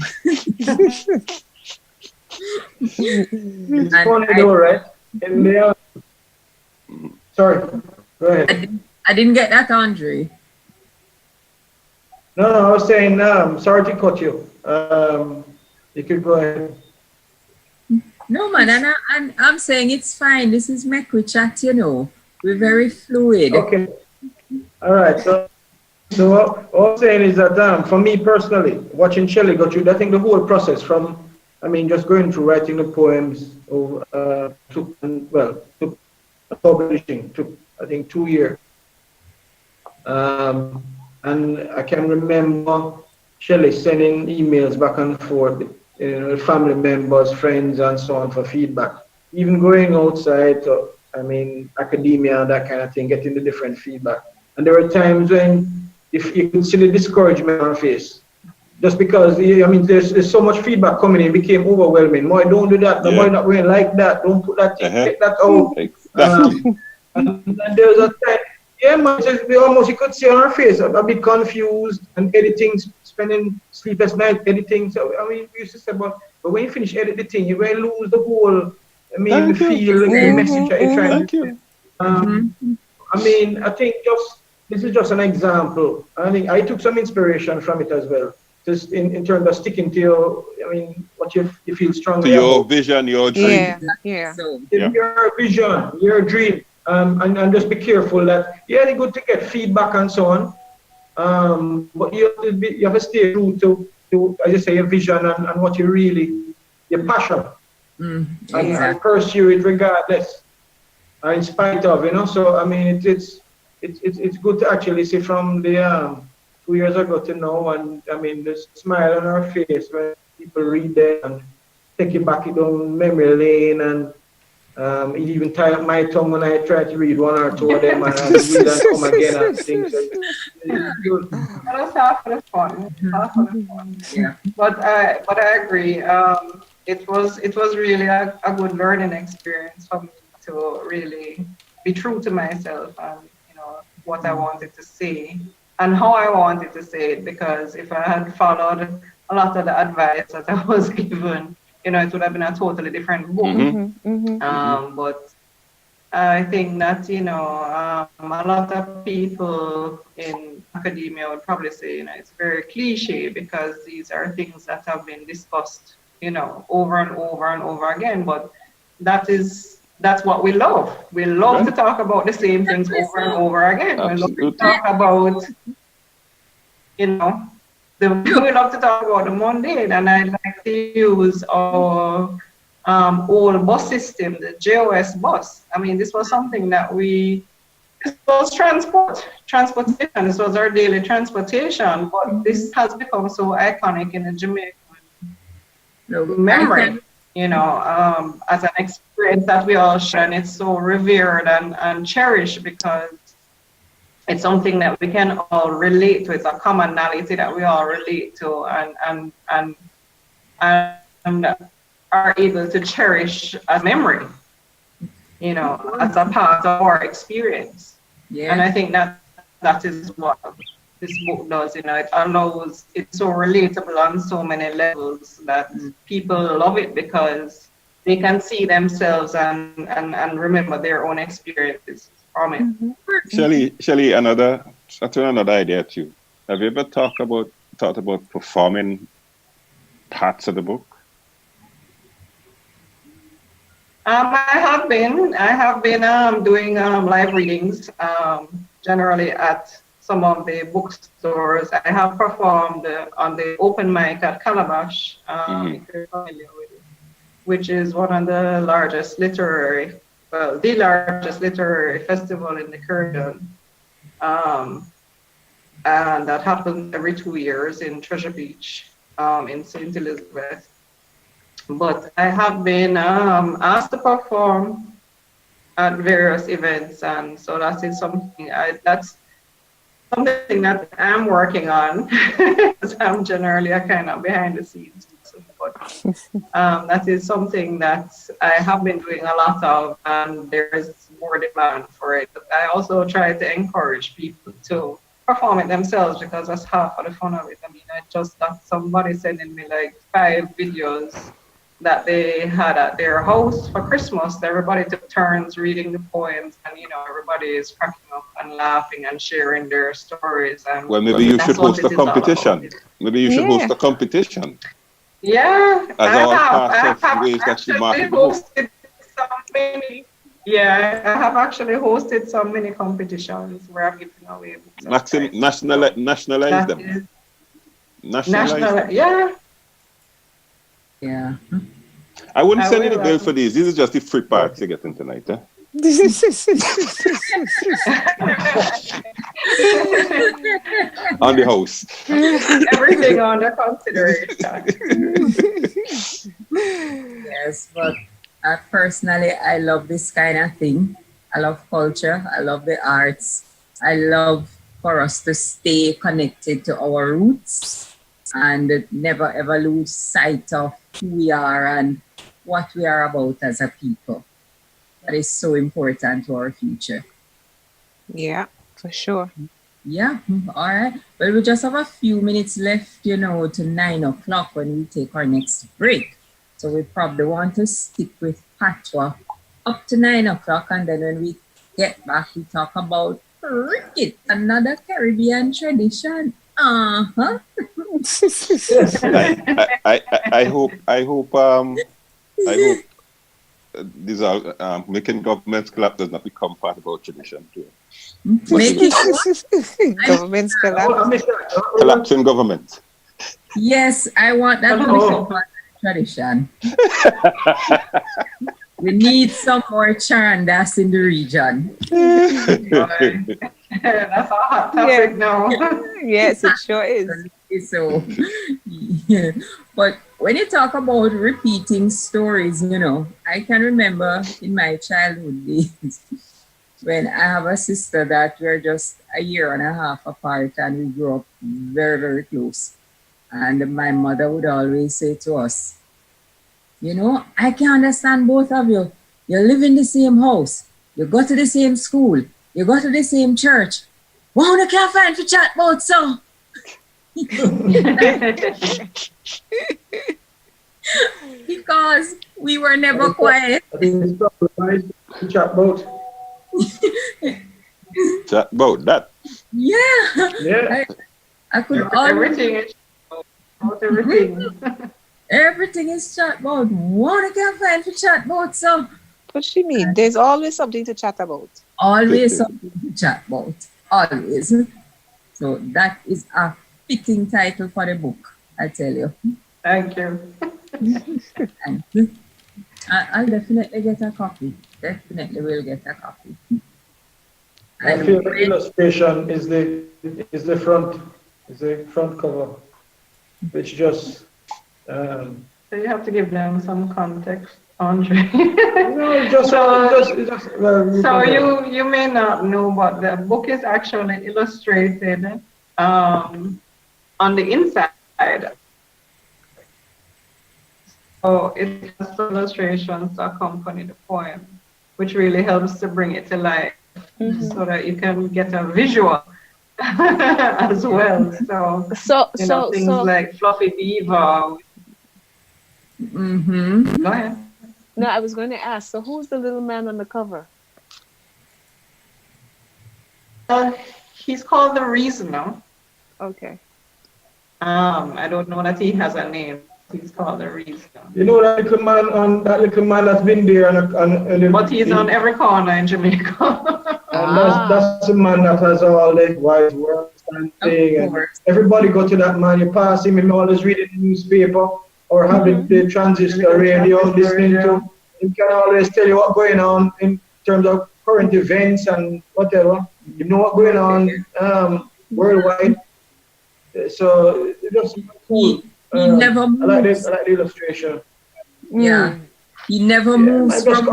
It's funny though, right? Sorry, go ahead. I didn't get that, Andre. No, I was saying, sorry to cut you. You could go ahead. No, man, and I'm saying it's fine. This is Mek We Chat, We're very fluid. Okay. All right. So what I'm saying is that for me personally, watching Shelley go through, I think the whole process from, just going through writing the poems took publishing took, I think, 2 years. And I can remember Shelley sending emails back and forth, family members, friends, and so on for feedback. Even going outside to, academia and that kind of thing, getting the different feedback. And there were times when, if you could see the discouragement on her face, just because I mean there's so much feedback coming in, it became overwhelming. Boy, don't do that. The boy not going like that. Don't put that in. Take that out. Exactly. And there was a time, yeah, man, you could see on her face a bit confused and editing, spending sleepless nights editing. So I mean, we used to say, but when you finish editing, you're going to lose the whole. I mean, the feel, the message that you're trying to. I mean, I think this is just an example. I think I took some inspiration from it as well. Just in terms of sticking to your, I mean, what you feel strongly to your about. vision, your dream. Yeah. So, Your vision, your dream. And just be careful that, yeah, it's good to get feedback and so on. But you have to stay true to as you say, your vision and what you really, your passion. And pursue it regardless, in spite of, you know. So I mean, it's good to actually see from the 2 years ago to now, and I mean, the smile on our face when people read it and take you back down memory lane, and it even tie up my tongue when I try to read one or two of them and I read and come again and things. That's half of the fun. Half of the fun. yeah. But I agree. It was really a good learning experience for me to really be true to myself and, you know, what I wanted to say and how I wanted to say it, because if I had followed a lot of the advice that I was given, you know, it would have been a totally different book. But I think that, you know, a lot of people in academia would probably say, you know, it's very cliche because these are things that have been discussed, you know, over and over and over again. But that's what we love. We love to talk about the same things over and over again. Absolutely. We love to talk about, you know, we love to talk about the mundane, and I like to use our old bus system, the JOS bus. I mean, this was something that this was transportation. This was our daily transportation, but this has become so iconic in the Jamaican memory, you know, as an experience that we all share, and it's so revered and cherished because it's something that we can all relate to. It's a commonality that we all relate to and are able to cherish a memory, you know, as a part of our experience. Yeah. And I think that is what this book does, you know, it's so relatable on so many levels that people love it because they can see themselves and remember their own experiences from it. Shelley, another idea too. Have you ever thought about performing parts of the book? I have been doing live readings, generally at some of the bookstores. I have performed on the open mic at Calabash, if you're familiar with it, which is one of the largest the largest literary festival in the Caribbean. And that happens every 2 years in Treasure Beach, in St. Elizabeth. But I have been asked to perform at various events, and so that is something that's something that I'm working on. Because I'm generally a kind of behind the scenes person, but that is something that I have been doing a lot of, and there is more demand for it. But I also try to encourage people to perform it themselves because that's half of the fun of it. I mean, I just got somebody sending me like 5 videos that they had at their house for Christmas. Everybody took turns reading the poems, and you know, everybody is cracking up and laughing and sharing their stories. And well, maybe you should host a competition. Maybe you should host a competition. Yeah, I have actually hosted so many. Yeah, I have actually hosted so many competitions where I'm giving away books. Nationalize them. Yeah. Yeah. I wouldn't send you the bill for these. These are just the free parts you're getting tonight. Huh? On the house. Everything under consideration. Yes, but personally, I love this kind of thing. I love culture. I love the arts. I love for us to stay connected to our roots. and never ever lose sight of who we are and what we are about as a people. That is so important to our future. Yeah, for sure. Yeah, all right. Well, we just have a few minutes left, to 9 o'clock when we take our next break. So we probably want to stick with Patwa up to 9 o'clock, and then when we get back, we talk about cricket, another Caribbean tradition. Uh-huh. I hope these are making governments collapse does not become part of our tradition too. Government's collapse. Collapsing government. Yes, I want that to become part of the tradition. We need some more charandas in the region. That's a hot topic now. Yes, it sure is. So, yeah. But when you talk about repeating stories, I can remember in my childhood days when I have a sister that we're just a year and a half apart, and we grew up very, very close. And my mother would always say to us, I can understand both of you. You live in the same house. You go to the same school. You go to the same church. Why you can't find to chat about so? Because we were never quiet. I think it's probably nice to chat about. Chat about that. Yeah. I could everything is about everything. Everything is chat about. What I can find to chat about so? What she mean? There's always something to chat about. Always something to chat about. Always. So that is a fitting title for the book, I tell you. Thank you. Thank you. I'll definitely get a copy. Definitely will get a copy. I feel the illustration is the front cover, which just so you have to give them some context, Andre. So you may not know, but the book is actually illustrated on the inside. So it has illustrations to accompany the poem, which really helps to bring it to life, so that you can get a visual as well. So things like Fluffy Beaver. Go ahead. No, I was going to ask. So who's the little man on the cover? He's called the Reasoner. Okay. I don't know that he has a name. He's called the Reasoner. You know that little man that's been there but he's on every corner in Jamaica. And that's the man that has all the wise words and thing. And everybody go to that man. You pass him, and always reading the newspaper or having the transistor radio listening to. He can always tell you what's going on in terms of current events and whatever. You know what's going on worldwide. So it's just cool. He never moves. I like the illustration. Yeah. He never moves from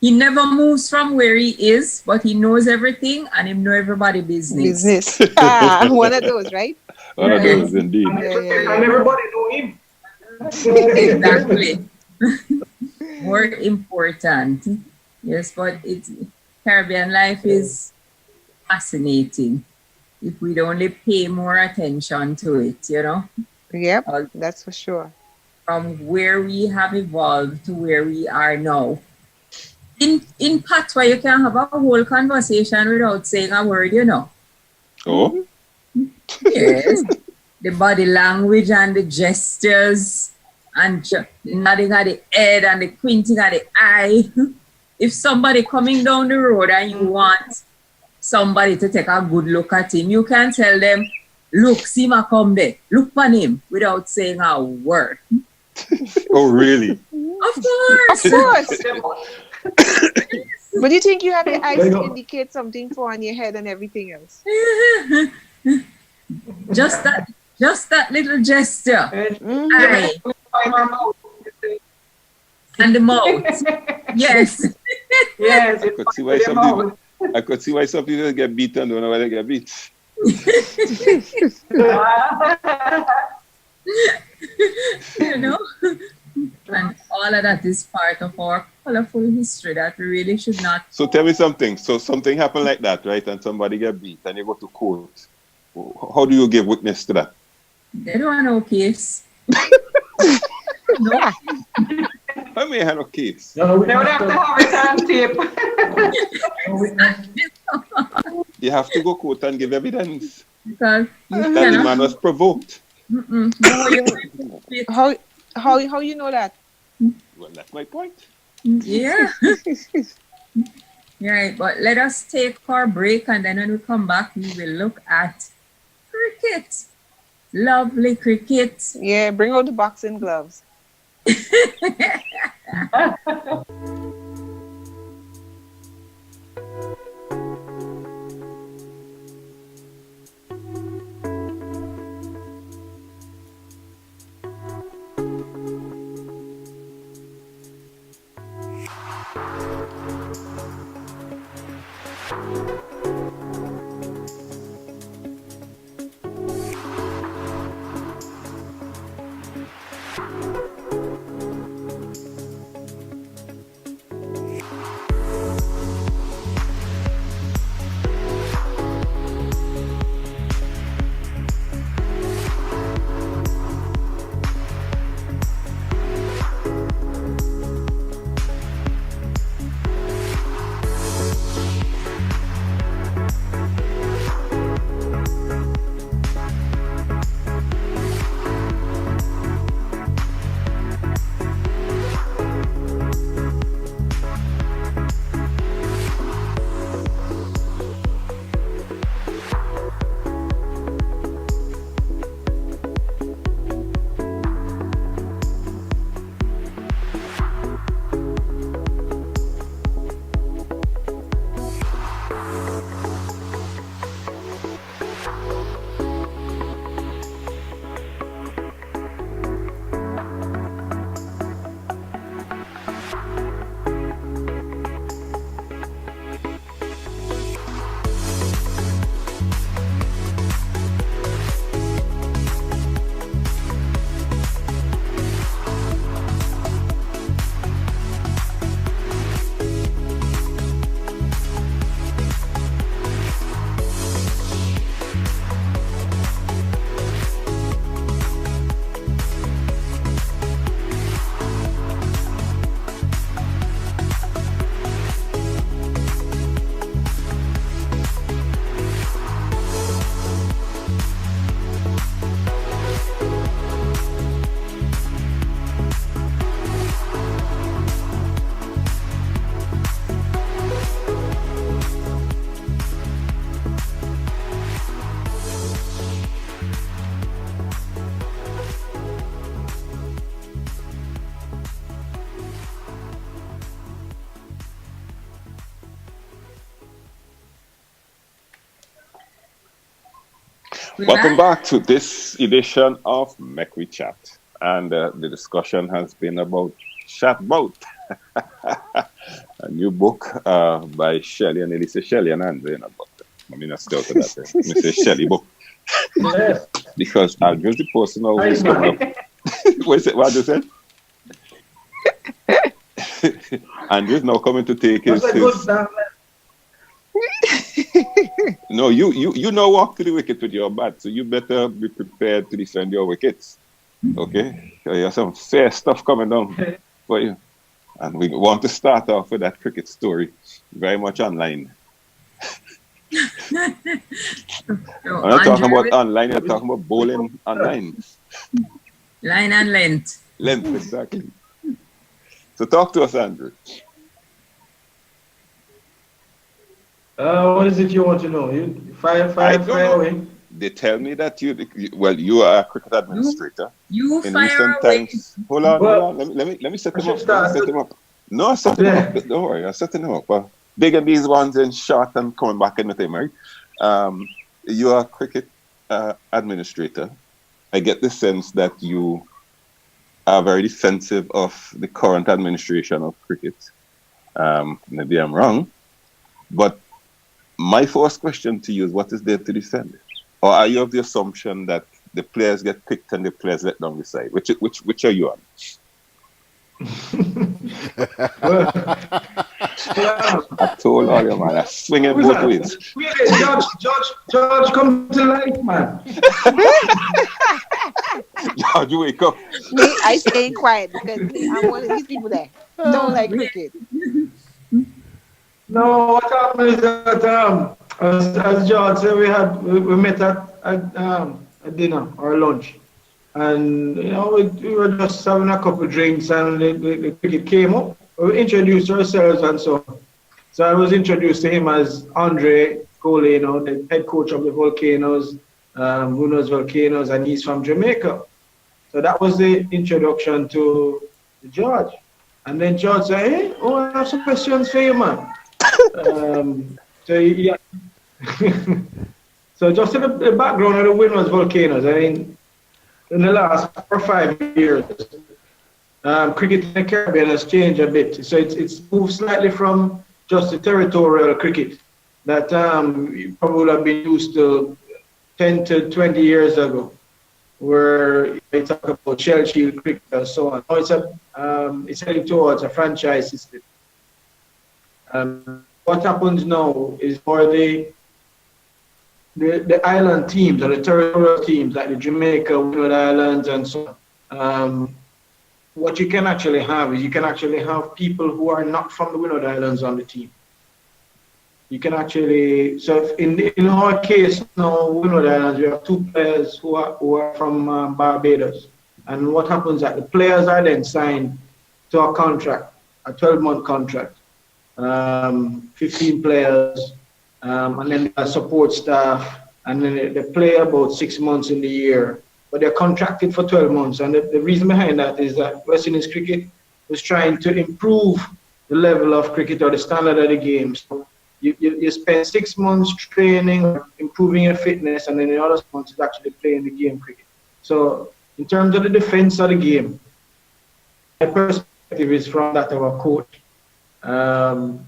He never moves from where he is, but he knows everything and he knows everybody's business. One of those, right? One of those, indeed. And everybody know him. Exactly. More important. Yes, but Caribbean life is fascinating if we'd only pay more attention to it, Yep, that's for sure. From where we have evolved to where we are now. In Patois, you can have a whole conversation without saying a word, Oh? Yes. The body language and the gestures and nodding at the head and the squinting at the eye. If somebody coming down the road and you want somebody to take a good look at him, you can tell them, look, see him come there. Look on him without saying a word. Oh, really? Of course. Of course. But you think you have your eyes to indicate something for on your head and everything else? Just that little gesture. Eye. And the mouth. Yes. Yes. I could see why some people get beaten, don't know why they get beat. You know? And all of that is part of our colorful history that we really should not. So tell me something. So something happened like that, right? And somebody get beat and you go to court. How do you give witness to that? They don't have no case. No. I may have no case. They would have to have it on tape. You have to go court and give evidence Because you that the cannot. man was provoked. No, How you know that? Well, that's my point. yeah. Right, but let us take our break and then when we come back, we will look at cricket. Lovely cricket. Yeah, bring out the boxing gloves. Welcome back to this edition of Mek We Chat. And the discussion has been about Chatbout, a new book by Shelley and Elisa Shelley and Andre. I mean, I still to that. Mr. Shelley book. Yes. Because Andrew's the person always Hi, coming up. What you said? Andrew's now coming to take his. No, you now walk to the wicket with your bat, so you better be prepared to defend your wickets. Okay? You have some fair stuff coming down for you. And we want to start off with that cricket story, very much online. I'm not talking about online, you're talking about bowling online. Line and length. Length, exactly. So talk to us, Andrew. What is it you want to know? You fire away. They tell me that you are a cricket administrator. You in fire recent away. times. Hold on. Let me set them up. No, I set them up. Don't worry, I set them up. Bigger these ones in short and coming back in the time, right? You are a cricket administrator. I get the sense that you are very defensive of the current administration of cricket. Maybe I'm wrong, but my first question to you is, what is there to defend? Or are you of the assumption that the players get picked and the players let down the side? Which are you on? Well, yeah. I told all you, man. I swing it Who's both that? ways. George, come to life, man. George, wake up. Me, I stay quiet because me, I'm one of these people that don't like cricket. No, what happened is that as George said, we met at dinner or lunch, and we were just having a couple of drinks, and the cricket came up. We introduced ourselves and so on. So I was introduced to him as Andre Coley, the head coach of the Volcanoes, who knows Volcanoes, and he's from Jamaica. So that was the introduction to George. And then George said, "Hey, I have some questions for you, man." So yeah. So just in the background of the Winners Volcanoes, I mean, in the last 4 or 5 years, cricket in the Caribbean has changed a bit. So it's moved slightly from just the territorial cricket that you probably would have been used to 10 to 20 years ago, where they talk about shell shield cricket and so on. Now it's heading towards a franchise system. What happens now is for the island teams or the territorial teams like the Jamaica, Windward Islands and so on, what you can actually have is you can actually have people who are not from the Windward Islands on the team. You can actually, so in our case now, Windward Islands, we have 2 players who are from Barbados. And what happens is that the players are then signed to a contract, a 12-month contract, 15 players, and then a support staff, and then they play about 6 months in the year, but they're contracted for 12 months. And the reason behind that is that West Indies cricket was trying to improve the level of cricket or the standard of the game. So you spend 6 months training, improving your fitness, and then the other months is actually playing the game cricket. So in terms of the defense of the game, my perspective is from that of a coach. And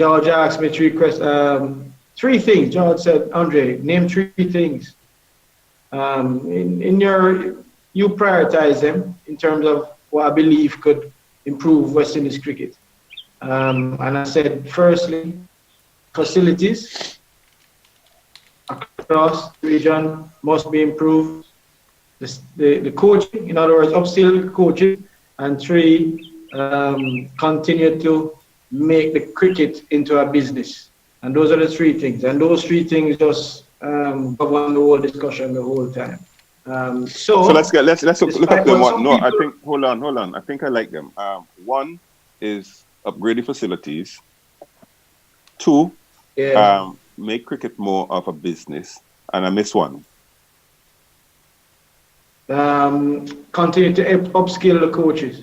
George asked me 3 things. George said, "Andre, name 3 things. You prioritize them in terms of what I believe could improve West Indies cricket." And I said, firstly, facilities across the region must be improved. The coaching, in other words, upskill coaching. And 3, continue to make the cricket into a business. And those are the 3 things. And those 3 things just govern the whole discussion the whole time. So let's look at them. I think hold on. I think I like them. 1 is upgrade the facilities. 2, make cricket more of a business. And I miss 1. Continue to upskill the coaches.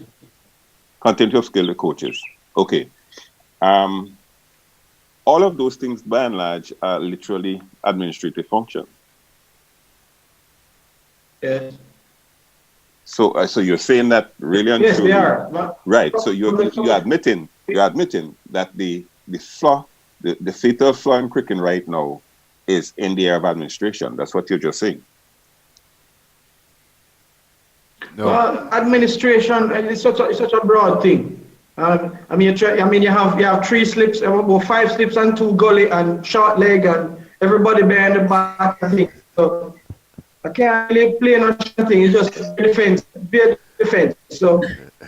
Continue to upskill the coaches. Okay. All of those things, by and large, are literally administrative functions. Yes. So you're saying that really and yes, truly, they are. right? So you're admitting that the fatal flaw in cricket right now is in the area of administration. That's what you're just saying. No. Well, administration is such a broad thing. You have 3 slips, about 5 slips and 2 gully and short leg and everybody behind the back. So I can't really play on thing. It's just defense. So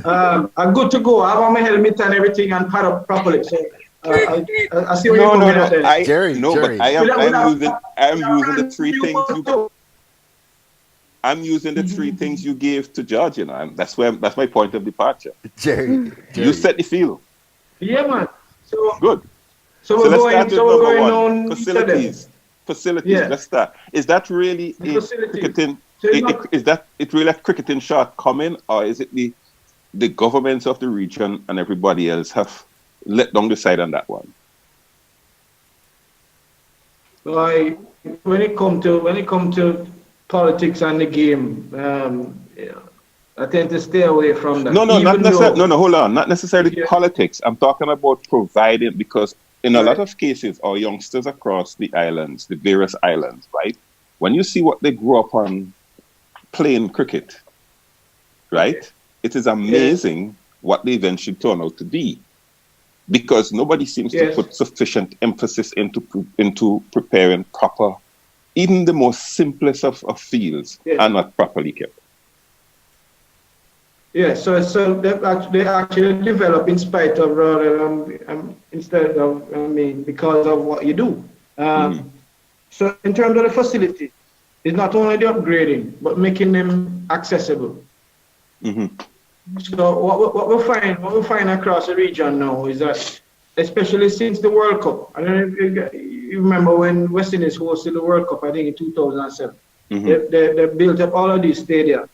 I'm good to go. I have on my helmet and everything and pad up properly. So I see what you're coming at there. Jerry. But I'm using the 3 things you. I'm using the 3 things you gave to George, that's my point of departure. Jerry. You set the field. Yeah, man. So good. So we're going on facilities. Yeah. Let's start. Is that really cricketing? Is that it really a cricketing shortcoming, or is it the governments of the region and everybody else have let down the side on that one? When it come to politics and the game, I tend to stay away from that. No, not necessarily. No, hold on. Not necessarily politics. I'm talking about providing, because in a lot of cases, our youngsters across the islands, the various islands, right? When you see what they grew up on playing cricket, right? It is amazing what they eventually turn out to be, because nobody seems to put sufficient emphasis into preparing proper, even the most simplest of fields are not properly kept. Yeah, so they actually develop in spite of instead of because of what you do. So in terms of the facility, it's not only the upgrading but making them accessible. So what we find across the region now is that, especially since the World Cup, I don't know if you remember when West Indies hosted the World Cup, I think in 2007. They built up all of these stadia.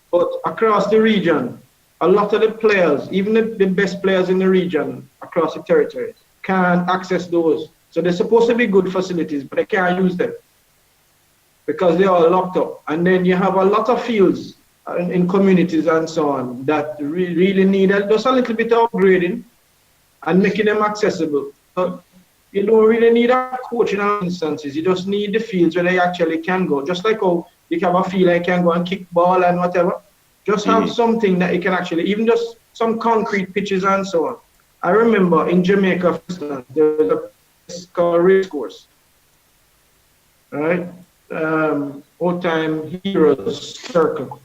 But across the region, a lot of the players, even the best players in the region across the territories, can't access those. So they're supposed to be good facilities, but they can't use them because they're all locked up. And then you have a lot of fields in communities and so on that really need just a little bit of upgrading and making them accessible. But you don't really need a coach in all instances. You just need the fields where they actually can go. Just like how you can have a field that you can go and kick ball and whatever. Just have something that you can actually, even just some concrete pitches and so on. I remember in Jamaica, for instance, there was a place called Race Course. Right? Old time heroes circle,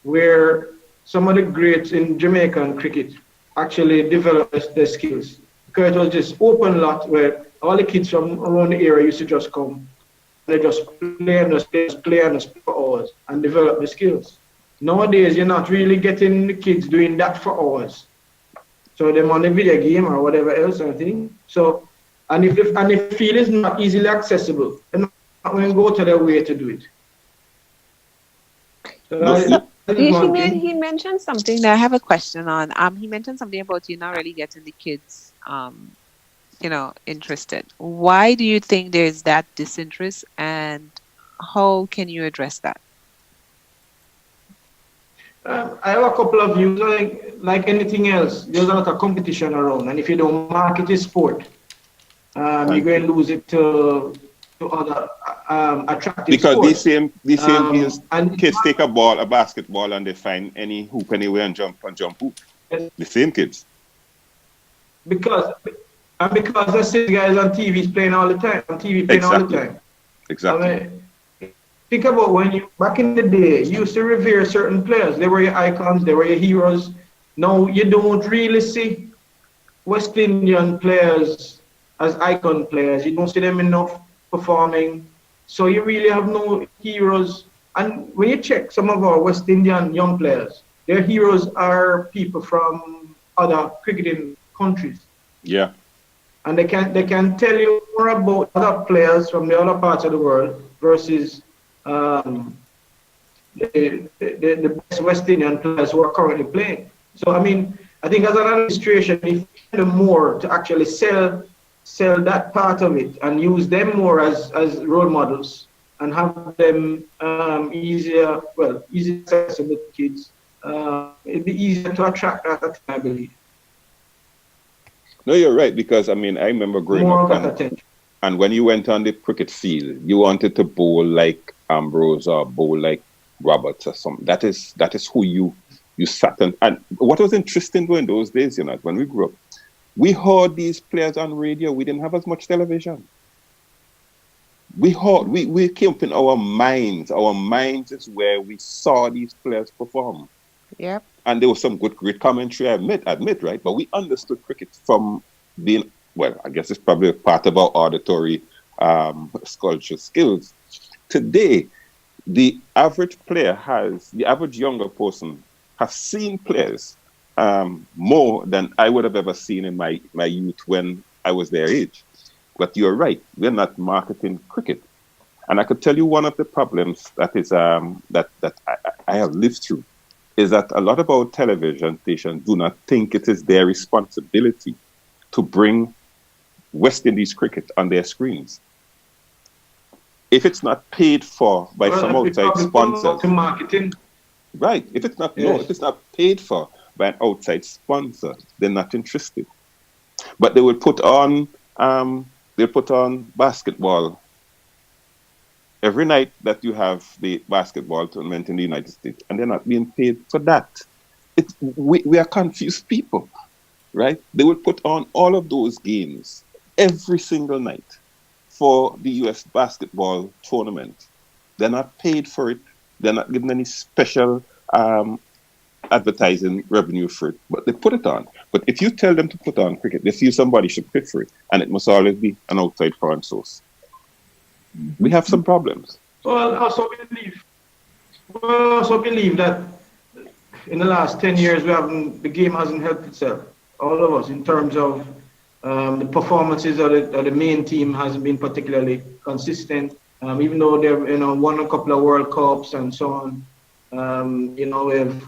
where some of the greats in Jamaican cricket actually developed their skills. Because it was this open lot where all the kids from around the area used to just come. They just play and play for hours and develop the skills. Nowadays, you're not really getting the kids doing that for hours. So they're on a video game or whatever else, I think. So, and if the field is not easily accessible, they're not going to go to their way to do it. So he mentioned something that I have a question on. He mentioned something about you not really getting the kids, interested. Why do you think there's that disinterest, and how can you address that? I have a couple of views. Like anything else, there's a lot of competition around, and if you don't market your sport, you're going to lose it to other attractive because sports. these same kids take a basketball, and they find any hoop anywhere and jump hoop. The same kids. Because the same guys on TV playing all the time. All the time. Exactly. I mean, think about when you back in the day, you used to revere certain players. They were your icons. They were your heroes. Now you don't really see West Indian players as icon players. You don't see them enough performing. So you really have no heroes. And when you check some of our West Indian young players, their heroes are people from other cricketing countries. Yeah. And they can tell you more about other players from the other parts of the world versus the best West Indian players who are currently playing. So I mean, I think as an administration, if you do more to actually sell that part of it and use them more as role models and have them easier accessible to kids, it'd be easier to attract that, I believe. No, you're right, because I mean, I remember growing up, and when you went on the cricket field, you wanted to bowl like Ambrose or bowl like Roberts or something. That is who you sat on. And what was interesting in those days, when we grew up, we heard these players on radio. We didn't have as much television. We came up in our minds. Our minds is where we saw these players perform. Yep. And there was some great commentary, I admit, right? But we understood cricket from being, well, I guess it's probably a part of our auditory sculpture skills. Today, the average younger person has seen players more than I would have ever seen in my youth when I was their age. But you're right, we're not marketing cricket. And I could tell you one of the problems that is that I have lived through is that a lot of our television stations do not think it is their responsibility to bring West Indies cricket on their screens. If it's not paid for by some outside sponsors, marketing. Right? If it's not paid for by an outside sponsor, they're not interested. But they would put on basketball every night that you have the basketball tournament in the United States, and they're not being paid for that. We are confused people, right? They would put on all of those games every single night for the US basketball tournament. They're not paid for it. They're not given any special advertising revenue for it, but they put it on. But if you tell them to put on cricket, they feel somebody should pay for it, and it must always be an outside foreign source. We have some problems. Well, I also believe that in the last 10 years, the game hasn't helped itself, all of us, in terms of the performances of the main team hasn't been particularly consistent. Even though they've won a couple of World Cups and so on, we have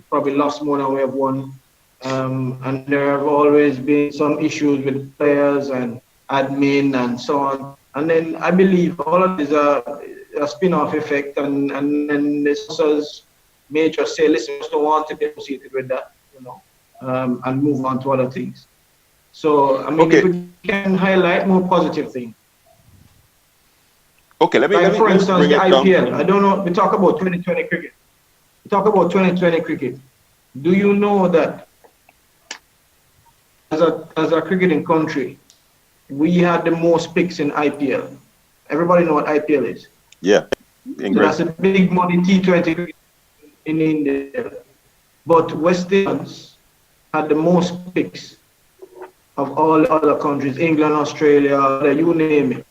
probably lost more than we have won. And there have always been some issues with players and admin and so on. And then I believe all of this is a spin-off effect, and then the sponsors may just say, listen, we just don't want to be associated with that, and move on to other things. So, I mean, if we can highlight more positive things. Okay, let me for instance, the IPL. Down. I don't know, we talk about 2020 cricket. Do you know that as a cricketing country, we had the most picks in IPL? Everybody know what IPL is? Yeah. So that's a big money T20 cricket in India. But West Indians had the most picks of all other countries, England, Australia, you name it.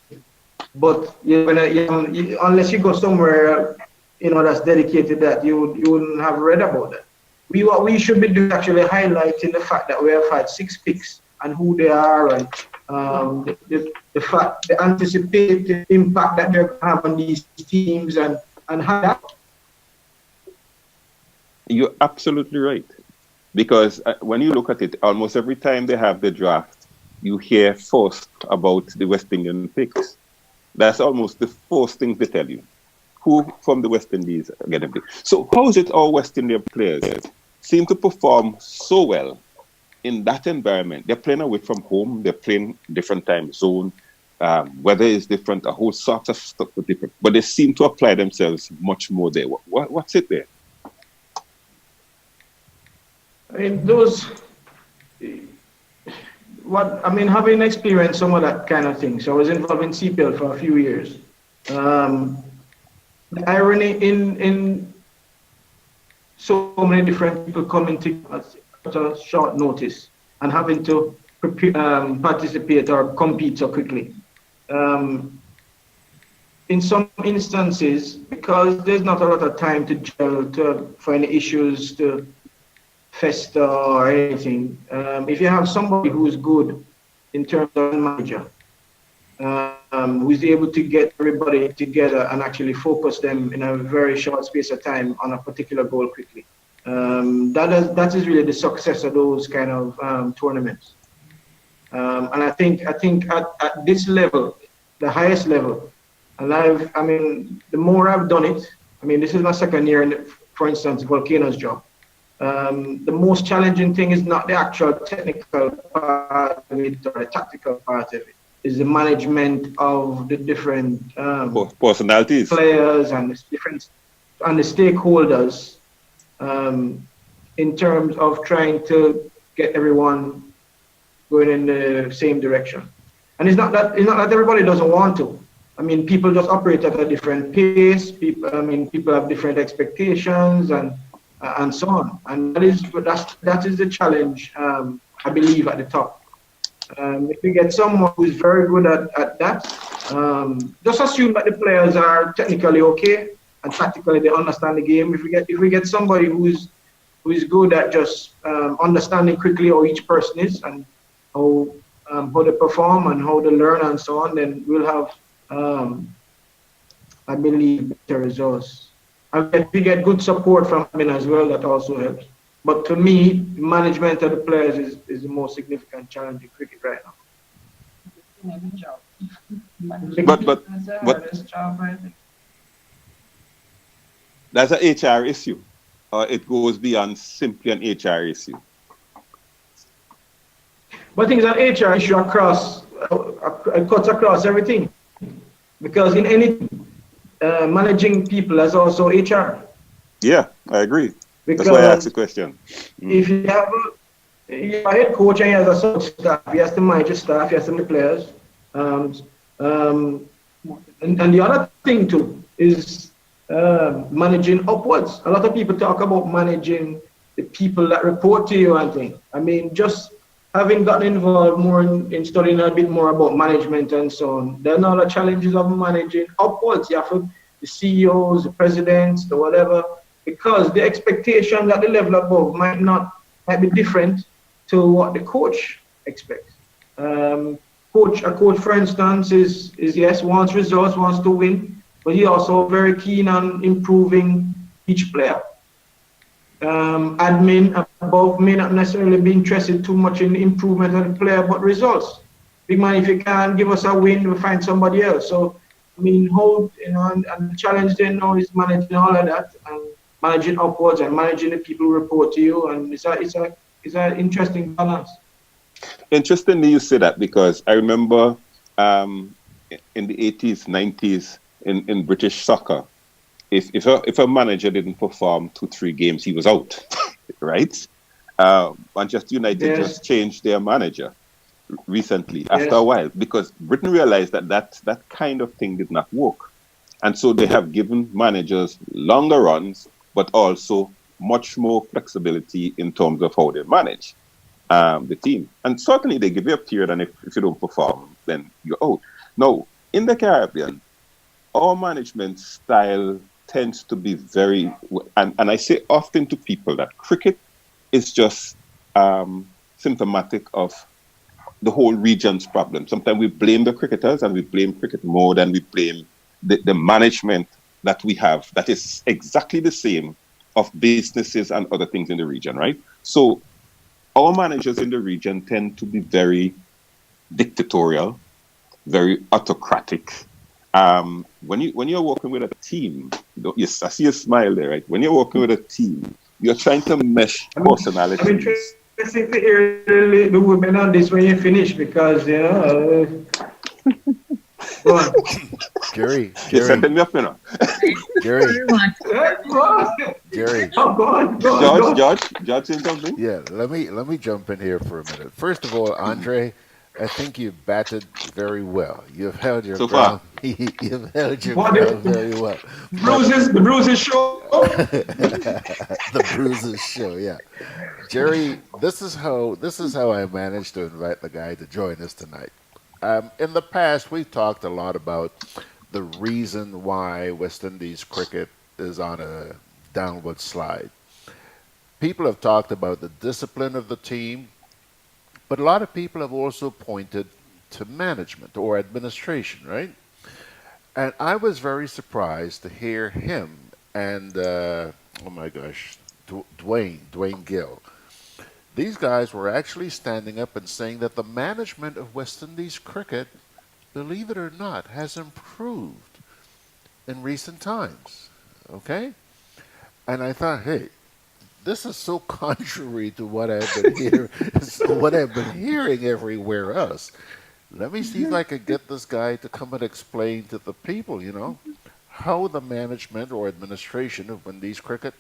But unless you go somewhere, that's dedicated to that, you wouldn't have read about that. What we should be doing actually highlighting the fact that we have had 6 picks and who they are, and the anticipated impact that they're going to have on these teams, and how that. You're absolutely right. Because when you look at it, almost every time they have the draft, you hear first about the West Indian picks. That's almost the first thing they tell you. Who from the West Indies are getting picked. So how is it our West Indian players seem to perform so well in that environment? They're playing away from home. They're playing different time zone. Weather is different. A whole sort of stuff is different. But they seem to apply themselves much more there. What's it there? I mean, having experienced some of that kind of thing. So I was involved in CPL for a few years. The irony in so many different people coming together at a short notice and having to participate or compete so quickly. In some instances, because there's not a lot of time to gel, to find issues to fester or anything, if you have somebody who's good in terms of manager, who's able to get everybody together and actually focus them in a very short space of time on a particular goal quickly, that is really the success of those kind of tournaments. And I think at this level, the highest level, and the more I've done it, this is my second year in, for instance, Volcanoes job. The most challenging thing is not the actual technical part of it or the tactical part of it. Is the management of the different personalities, players, and the stakeholders, in terms of trying to get everyone going in the same direction. And it's not that everybody doesn't want to. People just operate at a different pace. People have different expectations and so on. And that is the challenge, I believe, at the top. If we get someone who's very good at that, just assume that the players are technically okay and tactically they understand the game. If we get somebody who's good at just understanding quickly how each person is and how they perform and how they learn and so on, then we'll have, I believe, better results. And if we get good support from them as well, that also helps. But to me, management of the players is the most significant challenge in cricket right now. But that's an HR issue, or it goes beyond simply an HR issue. But I think it's an HR issue across, it cuts across everything. Because in any managing people is also HR. Yeah, I agree. Because That's why I asked the question. if you have a head coach and he has a support staff, he has to manage his staff, he has to manage players. And the other thing too is managing upwards. A lot of people talk about managing the people that report to you and things. I mean, just having gotten involved more in studying a bit more about management and so on, there are other challenges of managing upwards. You have the CEOs, the presidents, the whatever, because the expectation at the level above might be different to what the coach expects. A coach, for instance, is yes, wants results, wants to win, but he also very keen on improving each player. Admin above may not necessarily be interested too much in the improvement of the player, but results. Big man, if you can't give us a win, we'll find somebody else. So, I mean, and the challenge then now is managing all of that and managing upwards and managing the people who report to you, and it's an interesting balance. Interestingly, you say that because I remember in the 80s, 90s in British soccer, if a manager didn't perform 2-3 games, he was out, right? Manchester United just changed their manager recently after a while because Britain realized that kind of thing did not work. And so they have given managers longer runs, but also much more flexibility in terms of how they manage the team. And certainly they give you a period, and if you don't perform, then you're out. Now, in the Caribbean, our management style tends to be very, and I say often to people that cricket is just symptomatic of the whole region's problem. Sometimes we blame the cricketers and we blame cricket more than we blame the management that we have that is exactly the same of businesses and other things in the region, right? So our managers in the region tend to be very dictatorial, very autocratic. When you're working with a team, yes, I see a smile there, right? When you're working with a team, you're trying to mesh personalities. I'm interested to hear the women on this when you finish because, you know, go on. Jerry. You're setting me up, you know. Jerry. Oh, go on. George saying something? Yeah, let me jump in here for a minute. First of all, Andre, I think you've batted very well. You've held your ground. You've held your ground very well. The bruises show. The bruises show, yeah. Jerry, this is how I managed to invite the guy to join us tonight. In the past, we've talked a lot about the reason why West Indies cricket is on a downward slide. People have talked about the discipline of the team, but a lot of people have also pointed to management or administration, right? And I was very surprised to hear him and, Dwayne Gill. These guys were actually standing up and saying that the management of West Indies cricket, believe it or not, has improved in recent times, okay? And I thought, hey, this is so contrary to what I've been hearing everywhere else. Let me see if I can get this guy to come and explain to the people, you know, how the management or administration of Windies cricket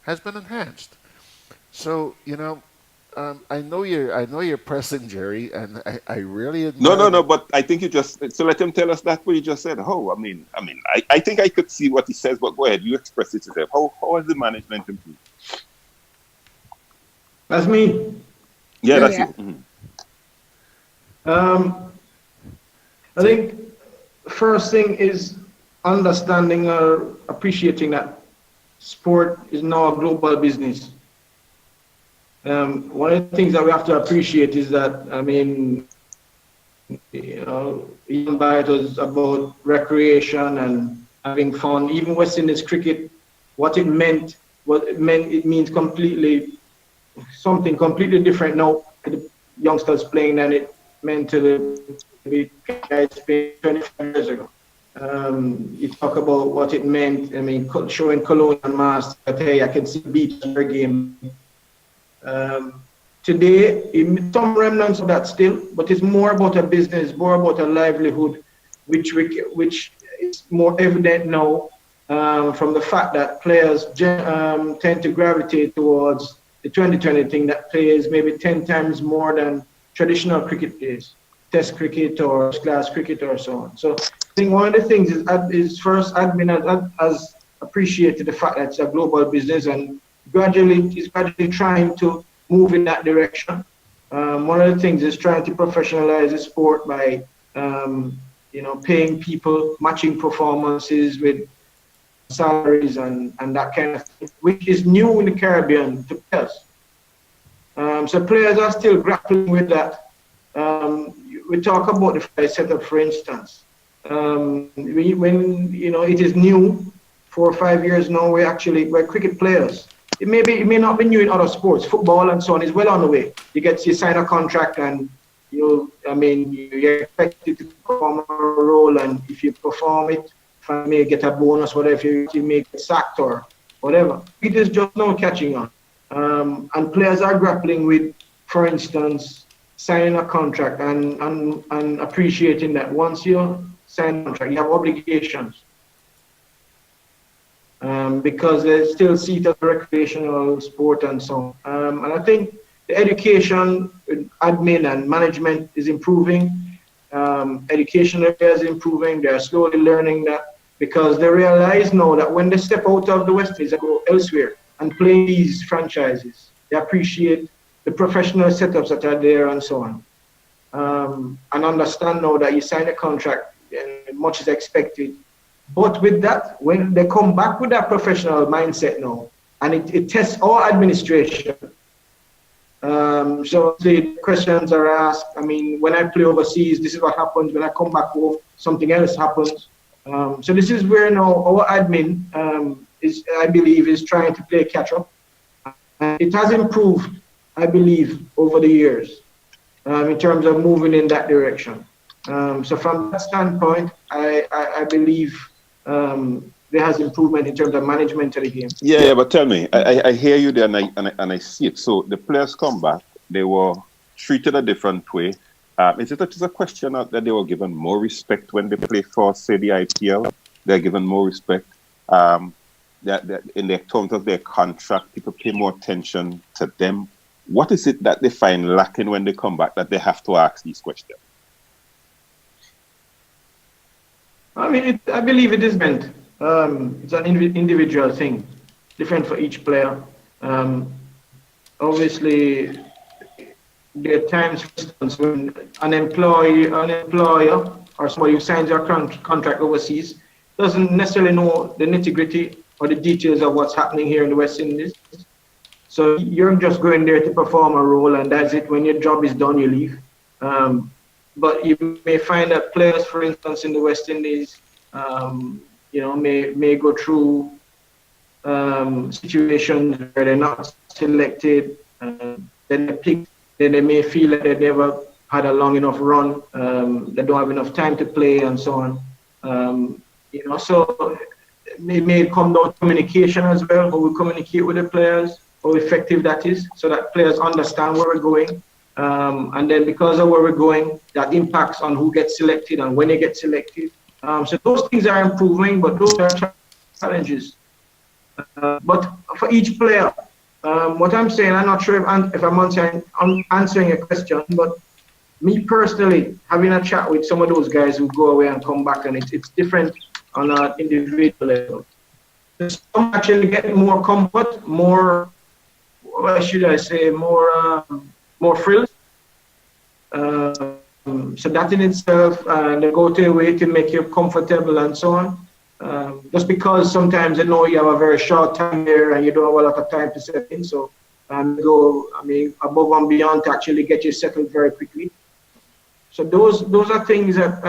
has been enhanced. So, you know, I know you're pressing, Jerry, and I really No, but I think you just so let him tell us that what you just said. I mean, I think I could see what he says, but go ahead, you express it yourself. How has the management improved? That's me. Yeah, that's you. Mm-hmm. I think first thing is understanding or appreciating that sport is now a global business. One of the things that we have to appreciate is that, I mean, you know, even by it was about recreation and having fun. Even West Indies cricket, it means something completely different now to the youngsters playing than it meant to the guys playing 25 years ago. You talk about what it meant, I mean, showing Cologne and Mass that, hey, I can see beat your game. today, some remnants of that still, but it's more about a business, more about a livelihood, which is more evident now from the fact that players tend to gravitate towards the 2020 thing that plays maybe 10 times more than traditional cricket plays, test cricket or class cricket or so on. So I think one of the things is first, admin has appreciated the fact that it's a global business and is gradually trying to move in that direction. One of the things is trying to professionalize the sport by paying people, matching performances with salaries and that kind of thing, which is new in the Caribbean to players. So players are still grappling with that. We talk about the five setup, for instance. When it is new, 4 or 5 years now, we're cricket players. It may not be new in other sports, football and so on is well on the way. You sign a contract and you're expected to perform a role, and if you perform it, you may get a bonus, whatever, if you may get sacked or whatever. It is just now catching on. And players are grappling with, for instance, signing a contract and appreciating that once you sign a contract, you have obligations. Because they still see it as a recreational sport and so on. And I think the education, admin and management is improving. Education area is improving. They are slowly learning that because they realize now that when they step out of the West Indies and go elsewhere and play these franchises, they appreciate the professional setups that are there and so on. And understand now that you sign a contract and much is expected. But with that, when they come back with that professional mindset now, and it tests all administration. So the questions are asked. I mean, when I play overseas, this is what happens. When I come back home, something else happens. So this is where now our admin I believe, is trying to play catch up. It has improved, I believe, over the years in terms of moving in that direction. So from that standpoint, I believe there has improvement in terms of management of the game. Yeah, but tell me, I hear you there and I see it. So the players come back, they were treated a different way. Is it just a question that they were given more respect when they play for, say, the IPL? They're given more respect. That in the terms of their contract, people pay more attention to them. What is it that they find lacking when they come back that they have to ask these questions? I mean, I believe it is meant. It's an individual thing, different for each player. Obviously, there are times, for instance, when an employer or somebody who signs a contract overseas doesn't necessarily know the nitty-gritty or the details of what's happening here in the West Indies. So you're just going there to perform a role, and that's it. When your job is done, you leave. But you may find that players, for instance, in the West Indies, may go through situations where they're not selected, then they're picked, then they may feel that they never had a long enough run, they don't have enough time to play, and so on. So it may come down to communication as well, how we communicate with the players, how effective that is, so that players understand where we're going. And then because of where we're going, that impacts on who gets selected and when they get selected. So those things are improving, but those are challenges. But for each player, what I'm saying, I'm not sure if I'm answering a question, but me personally, having a chat with some of those guys who go away and come back, and it's different on an individual level. Some actually get more comfort, more, what should I say, more frills. So that in itself, they go to a way to make you comfortable and so on. Just because sometimes they know you have a very short time there and you don't have a lot of time to set in. So go, above and beyond to actually get you settled very quickly. So those are things that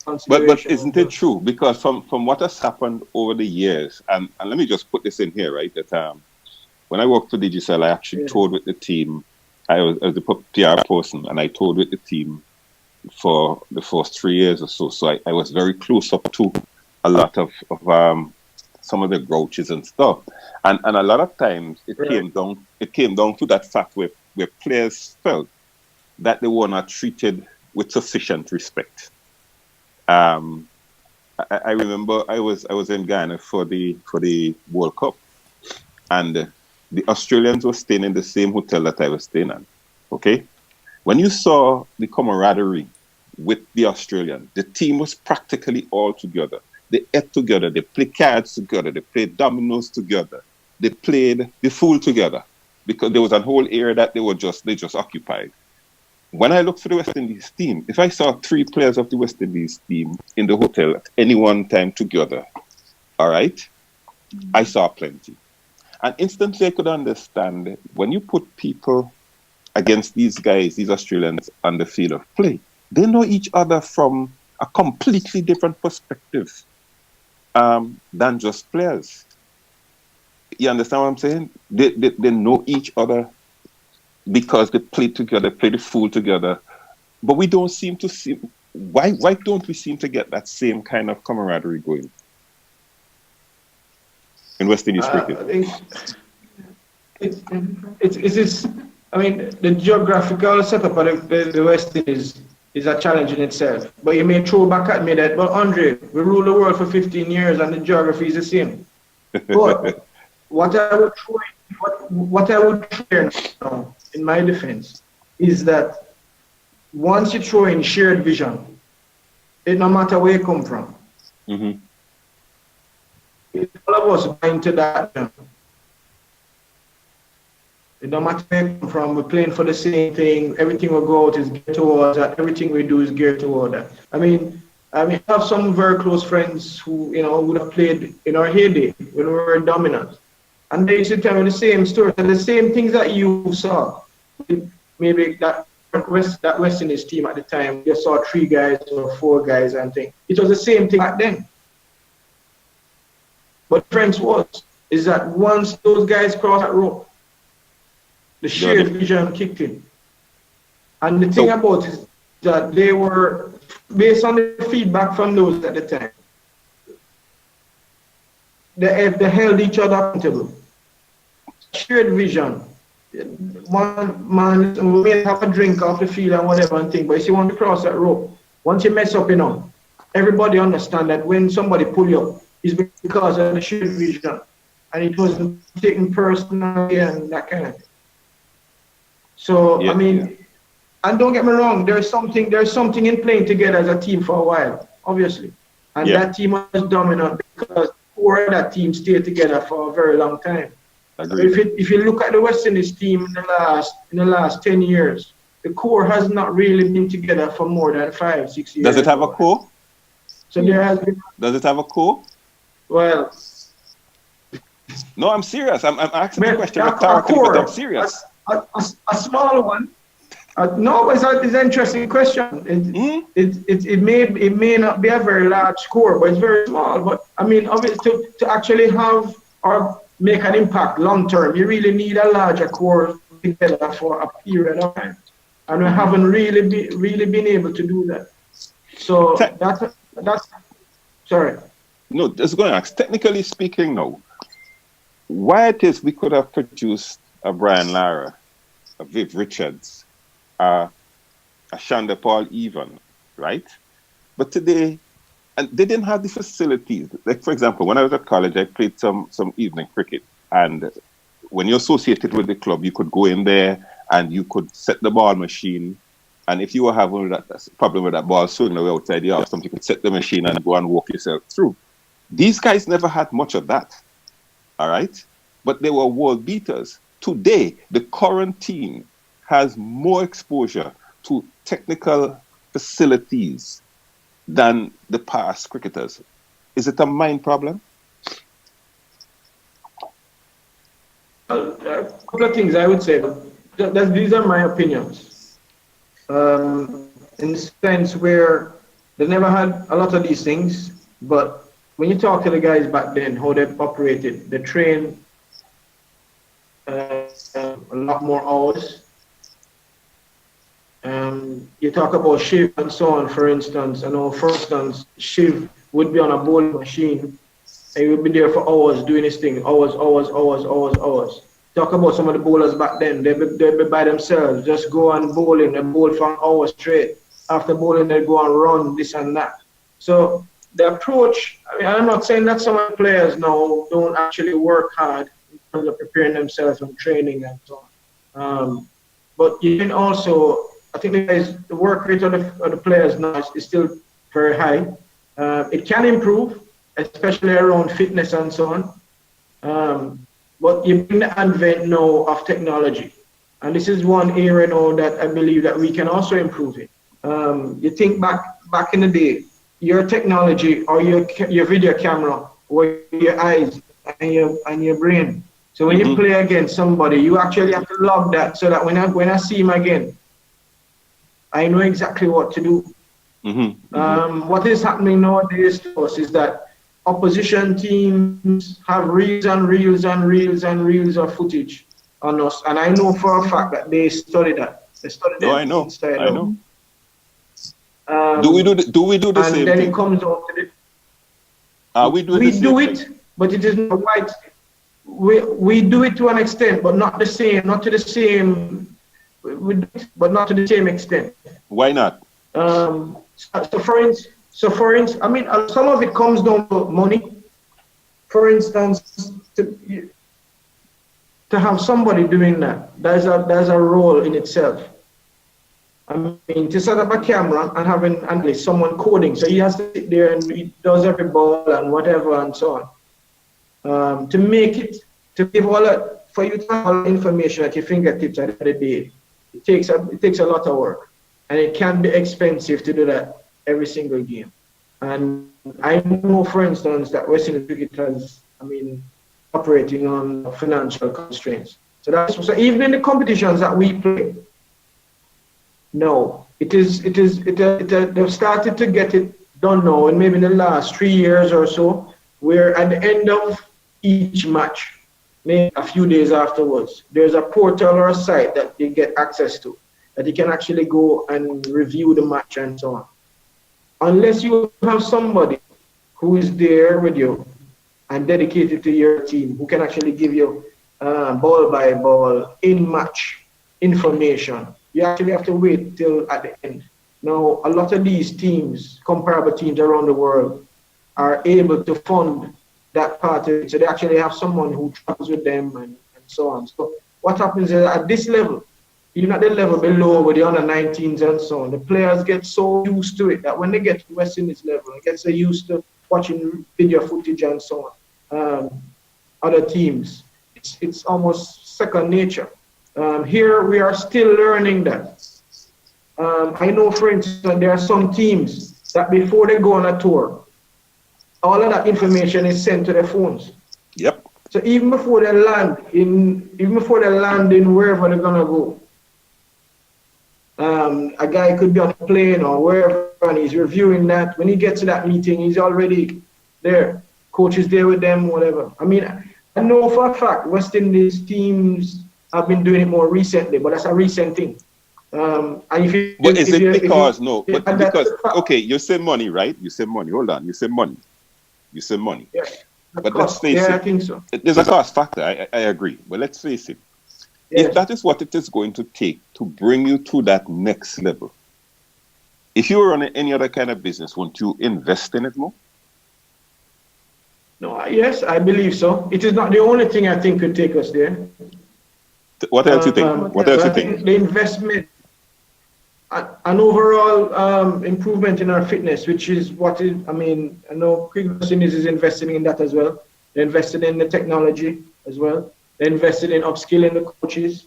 But isn't it true? Because from what has happened over the years, and let me just put this in here, right? That when I worked for Digicel, I actually toured with the team. I was the PR person, and I toured with the team for the first 3 years or so. So I was very close up to a lot of some of the grouches and stuff. And a lot of times it came down to that fact where players felt that they were not treated with sufficient respect. I remember I was in Ghana for the World Cup, and the Australians were staying in the same hotel that I was staying at. Okay, when you saw the camaraderie with the Australians, the team was practically all together. They ate together, they played cards together, they played dominoes together, they played the fool together, because there was a whole area that they just occupied. When I looked for the West Indies team, if I saw 3 players of the West Indies team in the hotel at any one time together, all right, I saw plenty. And instantly I could understand when you put people against these guys, these Australians, on the field of play, they know each other from a completely different perspective than just players. You understand what I'm saying? They know each other because they play together, play the fool together. But we don't seem to see, why don't we seem to get that same kind of camaraderie going in West Indies cricket? I think it's I mean, the geographical setup of the West Indies is a challenge in itself. But you may throw back at me that, but Andre, we ruled the world for 15 years and the geography is the same. But what I would share now, in my defense, is that once you throw in shared vision, it no matter where you come from, all of us buy into that. It no matter where you come from, we're playing for the same thing. Everything we go out is geared towards that. Everything we do is geared toward that. I mean, I have some very close friends who, would have played in our heyday when we were dominant. And they used to tell me the same story, and the same things that you saw. Maybe that West Indies team at the time, you saw 3 guys or 4 guys and things. It was the same thing back then. But the difference is that once those guys crossed that rope, the shared vision kicked in. And the thing about it is that they were, based on the feedback from those at the time, they held each other accountable. Shared vision. One man may have a drink off the field and whatever and thing, but if you want to cross that rope, once you mess up, everybody understand that when somebody pull you up, it's because of the shared vision. And it wasn't taken personally and that kind of thing. So, I mean, and don't get me wrong, there's something in playing together as a team for a while, obviously. And that team was dominant because core of that team stayed together for a very long time. If you look at the West Indies team in the last 10 years, the core has not really been together for more than 5, 6 years. Does it have a core? So there has been. Does it have a core? Well, no, I'm serious. I'm asking the question rhetorically, but I'm serious. A small one. No, it's an interesting question. It may not be a very large score, but it's very small. But I mean, obviously, to actually have or make an impact long term, you really need a larger core together for a period of time, and we haven't really been able to do that. So that's sorry. No, just going to ask. Technically speaking, no. Why it is we could have produced a Brian Lara, a Viv Richards, a Shanda Paul even, right? But today, and they didn't have the facilities. Like, for example, when I was at college, I played some evening cricket. And when you're associated with the club, you could go in there and you could set the ball machine. And if you were having that problem with that ball swinging away outside the house, you could set the machine and go and walk yourself through. These guys never had much of that, all right? But they were world beaters. Today, the current team has more exposure to technical facilities than the past cricketers. Is it a mind problem? A couple of things I would say. These are my opinions. In the sense where they never had a lot of these things, but when you talk to the guys back then, how they operated, they trained a lot more hours. You talk about Shiv and so on, for instance. I know, for instance, Shiv would be on a bowling machine and he would be there for hours doing his thing, hours. Talk about some of the bowlers back then. They'd be by themselves, just go and bowling and bowl for an hour straight. After bowling, they'd go and run this and that. So the approach, I mean, I'm not saying that some of the players now don't actually work hard in terms of preparing themselves and training and so on. But you can also, I think the work rate of the players now is still very high. It can improve, especially around fitness and so on. But you bring the advent now of technology. And this is one area now that I believe that we can also improve it. You think back in the day, your technology or your video camera were your eyes and your brain. So when you play against somebody, you actually have to log that so that when I see him again, I know exactly what to do. What is happening nowadays to us is that opposition teams have reels of footage on us, and I know for a fact that they study that. They study that. I know. Do we do the same thing? And then it comes down to we do it, but it is not right. We do it to an extent, but not the same. Not to the same. But not to the same extent. Why not? So for instance, I mean, some of it comes down to money. For instance, to have somebody doing that, there's a role in itself. I mean, to set up a camera and having someone coding, so he has to sit there and he does every ball and whatever and so on. To make it, to give all that, for you to have all the information at your fingertips at the end of the day, it takes a lot of work, and it can be expensive to do that every single game. And I know, for instance, that West Indies cricketers, operating on financial constraints. So even in the competitions that we play, no, they've started to get it done now, and maybe in the last 3 years or so, where at the end of each match, maybe a few days afterwards, there's a portal or a site that you get access to, that you can actually go and review the match and so on. Unless you have somebody who is there with you and dedicated to your team, who can actually give you ball by ball, in-match information, you actually have to wait till at the end. Now, a lot of these teams, comparable teams around the world, are able to fund that part of it. So they actually have someone who travels with them and so on. So what happens is at this level, even at the level below with the under 19s and so on, the players get so used to it that when they get to West Indies level, they get so used to watching video footage and so on, other teams, it's almost second nature. Here we are still learning that. I know, for instance, there are some teams that before they go on a tour, all of that information is sent to their phones. Yep. So even before they land in wherever they're gonna go, a guy could be on a plane or wherever, and he's reviewing that. When he gets to that meeting, he's already there. Coach is there with them, whatever. I mean, I know for a fact West Indies teams have been doing it more recently, but that's a recent thing. Okay, you say money, right? You say money. Hold on, you say money. Yeah. But let's face it. I think so. There's a cost factor. I agree. But let's face it. Yes. If that is what it is going to take to bring you to that next level, if you were on any other kind of business, won't you invest in it more? No, yes, I believe so. It is not the only thing I think could take us there. What else you think? What else you think? The investment, an overall improvement in our fitness, which is what is, I know West Indies is investing in that as well. They're invested in the technology as well. They're invested in upskilling the coaches.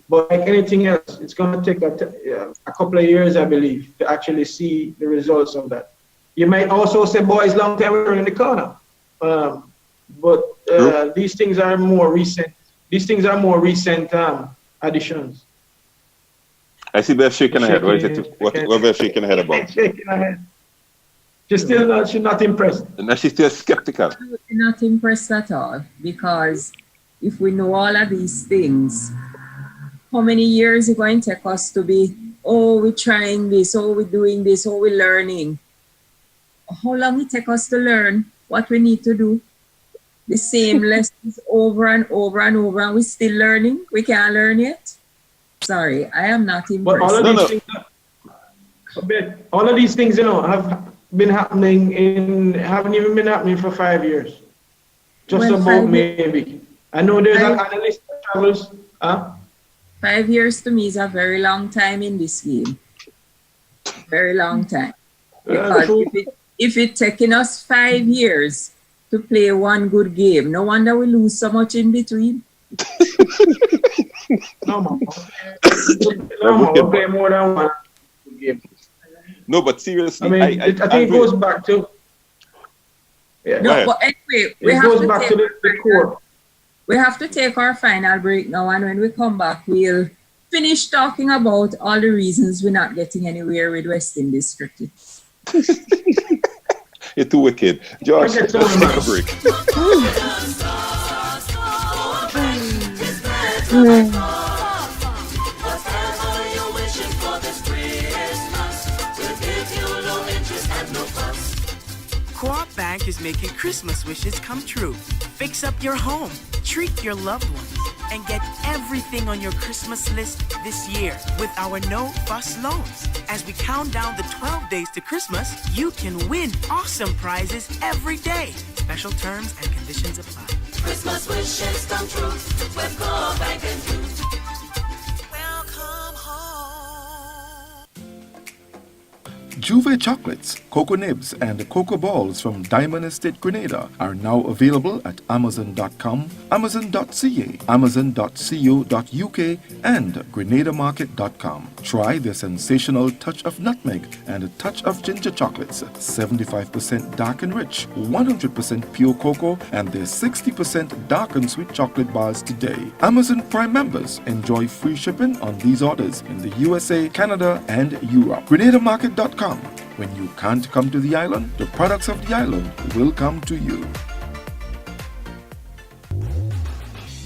But like anything else, it's going to take a couple of years, I believe, to actually see the results of that. You might also say, boys, long time we're in the corner. But these things are more recent. These things are more recent additions. I see Bev shaking her head. What Bev shaking her head about? Shaking her head. She's not impressed. And she's still skeptical. Not impressed at all, because if we know all of these things, how many years is it going to take us to be, we're trying this, we're doing this, we're learning? How long it take us to learn what we need to do? the same lessons over and over and over, and we're still learning. We can't learn yet. Sorry, I am not But impressed. all of these things, have been happening haven't even been happening for 5 years. Just Well, about maybe. I know there's an analyst that travels. 5 years to me is a very long time in this game. Very long time. Because if it's taking us 5 years to play one good game, no wonder we lose so much in between. No, we'll play more than one game. No, but seriously, I mean, I think it goes back to. Yeah. No, but anyway, it goes back to the core. We have to take our final break now, and when we come back, we'll finish talking about all the reasons we're not getting anywhere with West Indies cricket. You're too wicked. George, let's take a break. Co-op Bank is making Christmas wishes come true. Fix up your home, treat your loved ones, and get everything on your Christmas list this year with our no-fuss loans. As we count down the 12 days to Christmas, you can win awesome prizes every day. Special terms and conditions apply. Christmas wishes come true with Co-op Bank and you. Juve chocolates, cocoa nibs, and cocoa balls from Diamond Estate Grenada are now available at Amazon.com, Amazon.ca, Amazon.co.uk, and GrenadaMarket.com. Try their sensational touch of nutmeg and a touch of ginger chocolates, 75% dark and rich, 100% pure cocoa, and their 60% dark and sweet chocolate bars today. Amazon Prime members enjoy free shipping on these orders in the USA, Canada, and Europe. GrenadaMarket.com. When you can't come to the island, the products of the island will come to you.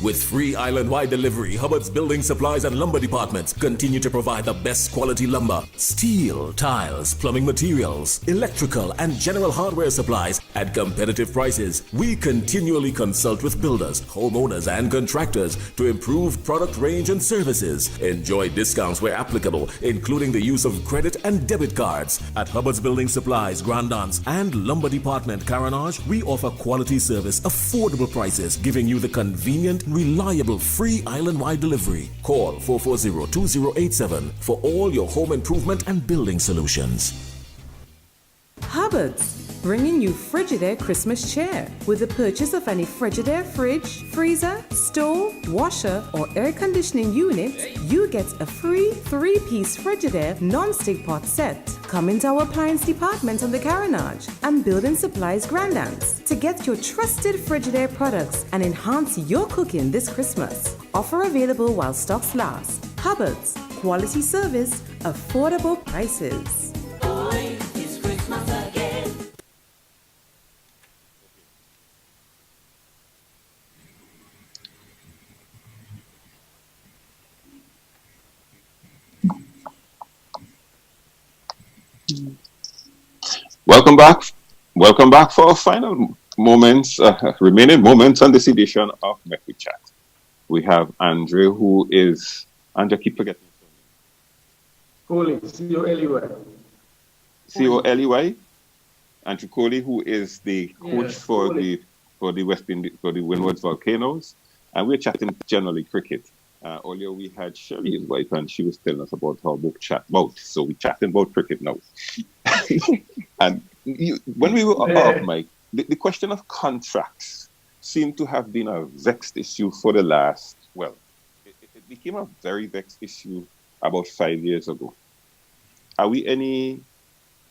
With free island-wide delivery, Hubbard's Building Supplies and Lumber Departments continue to provide the best quality lumber, steel, tiles, plumbing materials, electrical and general hardware supplies at competitive prices. We continually consult with builders, homeowners and contractors to improve product range and services. Enjoy discounts where applicable, including the use of credit and debit cards. At Hubbard's Building Supplies, Grandans and Lumber Department, Caranage, we offer quality service, affordable prices, giving you the convenient, reliable, free island-wide delivery. Call 440-2087 for all your home improvement and building solutions. Hubbard's, bringing you Frigidaire Christmas cheer. With the purchase of any Frigidaire fridge, freezer, stove, washer, or air conditioning unit, you get a free 3-piece Frigidaire non-stick pot set. Come into our appliance department on the Caranage and Building Supplies Grandans to get your trusted Frigidaire products and enhance your cooking this Christmas. Offer available while stocks last. Hubbard's, quality service, affordable prices. Welcome back. Welcome back for our final moments, remaining moments on this edition of Mek We Chat. We have Andre, who is, Andre, keep forgetting. Coley, C-O-L-E-Y. C-O-L-E-Y. Andrew Coley, who is the coach for the West Indies, for the Windward's Volcanoes. And we're chatting generally cricket. Earlier we had Shelley's wife, and she was telling us about her book Chat BOUT. So we're chatting about cricket now. And when we were off, Mike, the question of contracts seemed to have been a vexed issue for the last, well, it became a very vexed issue about 5 years ago. Are we any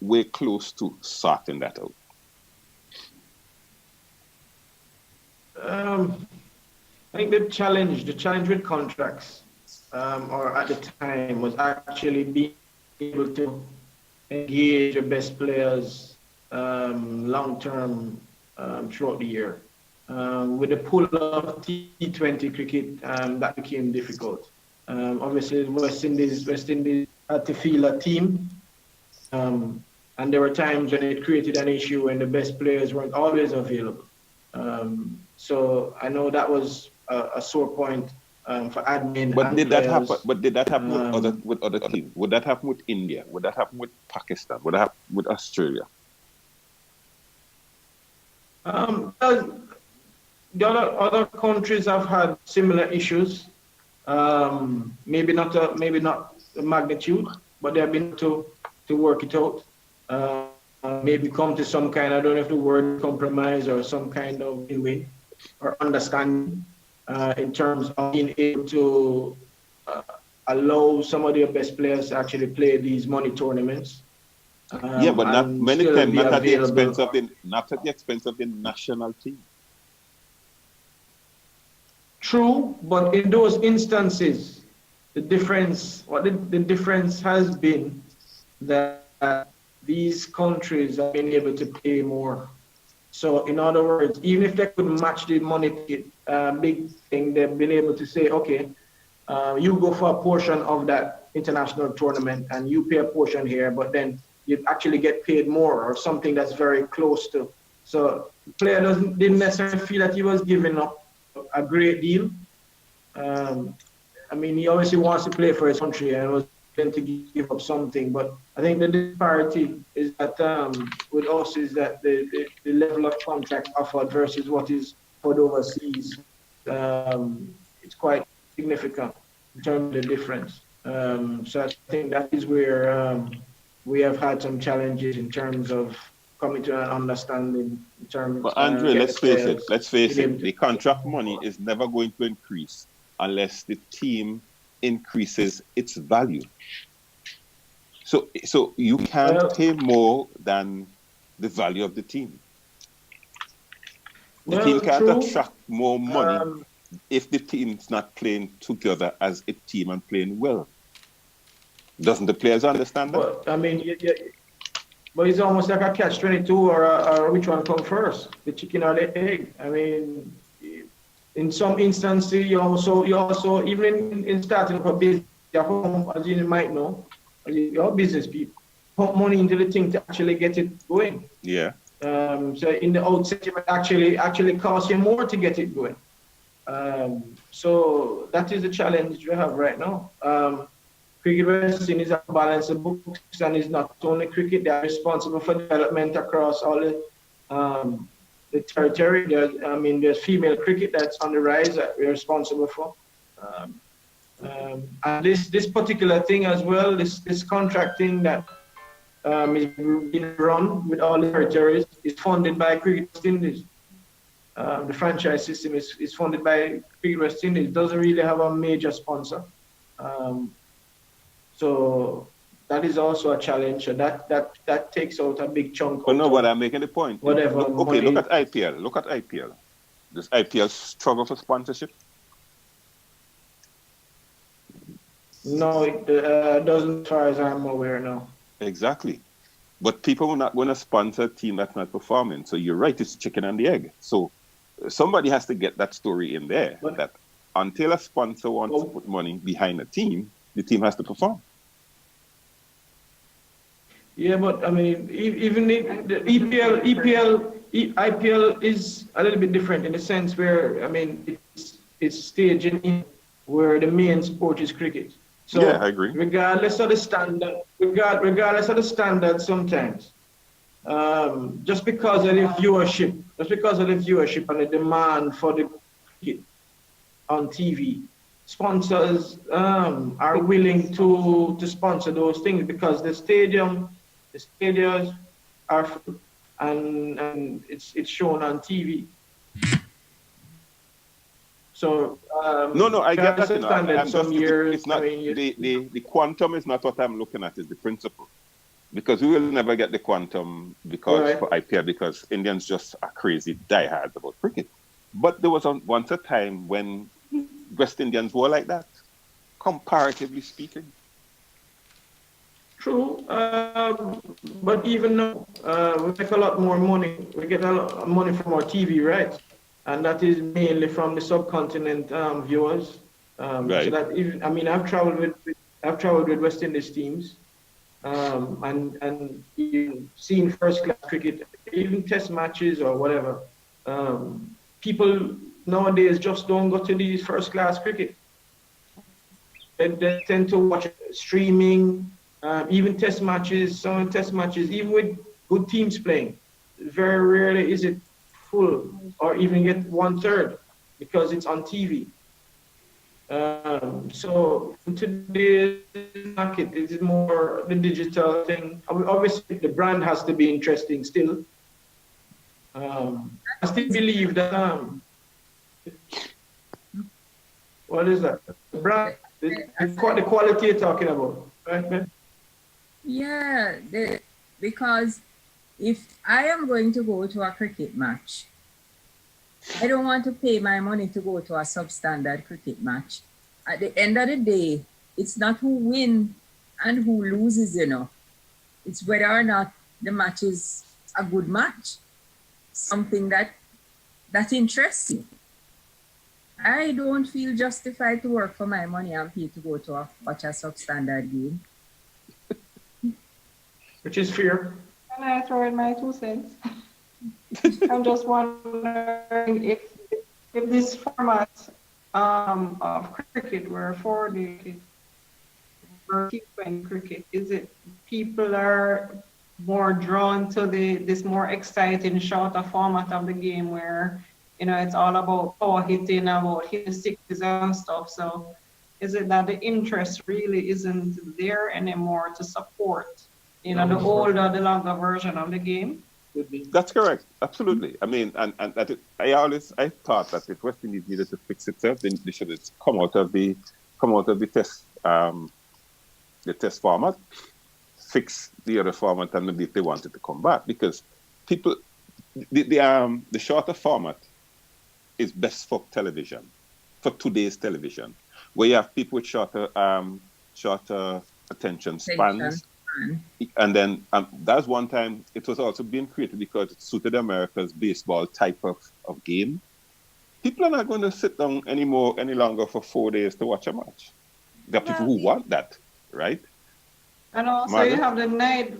way close to sorting that out? I think the challenge with contracts, or at the time, was actually being able to engage the best players long-term throughout the year. With the pull of T20 cricket, that became difficult. Obviously, West Indies had to field a team, and there were times when it created an issue when the best players weren't always available. So I know that was a sore point for admin But and did that happen? players. But did that happen with other teams? Would that happen with India? Would that happen with Pakistan? Would that happen with Australia? Well, the other countries have had similar issues. Maybe not the magnitude, but they have been to work it out. Maybe come to some kind, I don't know if the word compromise or some kind of win-win or understanding in terms of being able to allow some of their best players to actually play these money tournaments. Yeah, but not many times, not at the expense of the national team. True, but in those instances, the difference has been that these countries have been able to pay more. So in other words, even if they couldn't match the money big thing, they've been able to say, okay, you go for a portion of that international tournament and you pay a portion here, but then you actually get paid more or something that's very close to. So the player didn't necessarily feel that he was giving up a great deal. I mean, he obviously wants to play for his country and was going to give up something. But I think the disparity is that with us is that the level of contract offered versus what is offered overseas, it's quite significant in terms of the difference. So I think that is where we have had some challenges in terms of coming to an understanding in terms. But Andre, let's face it. The contract money is never going to increase unless the team increases its value. So you can't pay more than the value of the team. The team can't attract more money if the team's not playing together as a team and playing well. Doesn't the players understand that? But, I mean, but it's almost like a catch-22 or which one come first, the chicken or the egg. I mean, in some instances, you also even in starting up a business at home, as you might know, you're business people, put money into the thing to actually get it going. Yeah. So in the outset, it might actually cost you more to get it going. So that is the challenge we have right now. Cricket West Indies have balanced the books, and it's not only cricket, they are responsible for development across all the territory. There's female cricket that's on the rise that we're responsible for. And this particular thing as well, this contracting that is being run with all the territories is funded by Cricket West Indies. The franchise system is funded by Cricket West Indies. It doesn't really have a major sponsor. So that is also a challenge. So that takes out a big chunk. But no, but I'm making the point. Whatever. Okay, look at IPL. Look at IPL. Does IPL struggle for sponsorship? No, it doesn't, as far as I'm aware, no. Exactly. But people will not want to sponsor a team that's not performing. So you're right, it's chicken and the egg. So somebody has to get that story in there, that until a sponsor wants to put money behind a team, the team has to perform. Yeah, but I mean, even the IPL is a little bit different in the sense where, I mean, it's staging in where the main sport is cricket. So yeah, I agree. Regardless of the standard, sometimes, just because of the viewership and the demand for the cricket on TV, sponsors are willing to sponsor those things because the stadiums are full and it's shown on TV. So no, I get that. The quantum is not what I'm looking at. Is the principle, because we will never get the quantum for IPL because Indians just are crazy diehards about cricket. But there was once a time when West Indians were like that, comparatively speaking. True, but even now, we make a lot more money. We get a lot of money from our TV rights, and that is mainly from the subcontinent viewers. Right. So that even, I mean, I've traveled with West Indies teams, and even seen first class cricket, even test matches or whatever. people nowadays just don't go to these first-class cricket. They tend to watch streaming, even test matches, some test matches, even with good teams playing. Very rarely is it full or even get 1/3 because it's on TV. So in today's market, it is more the digital thing. Obviously, the brand has to be interesting still. I still believe that. What is that? The brand, the quality you're talking about, right, man? Yeah, because if I am going to go to a cricket match, I don't want to pay my money to go to a substandard cricket match. At the end of the day, it's not who wins and who loses, you know. It's whether or not the match is a good match, something that interests you. I don't feel justified to work for my money and pay to go to watch a substandard game. Which is fair. Can I throw in my 2 cents? I'm just wondering if this format of cricket were 4-day cricket or T20 cricket, is it people are more drawn to this more exciting shorter format of the game where, you know, it's all about power hitting, about hitting sixes and stuff. So is it that the interest really isn't there anymore to support, you know, the older, the longer version of the game? That's correct. Absolutely. I mean, and that I thought that if West Indies needed to fix itself, then they should come out of the test format, fix the other format, and maybe if they wanted to come back, because people, the shorter format is best for television, for today's television, where you have people with shorter attention spans. And then that's one time it was also being created because it suited America's baseball type of game. People are not going to sit down any longer for 4 days to watch a match. There are people who want that, right? And also Margaret? you have the night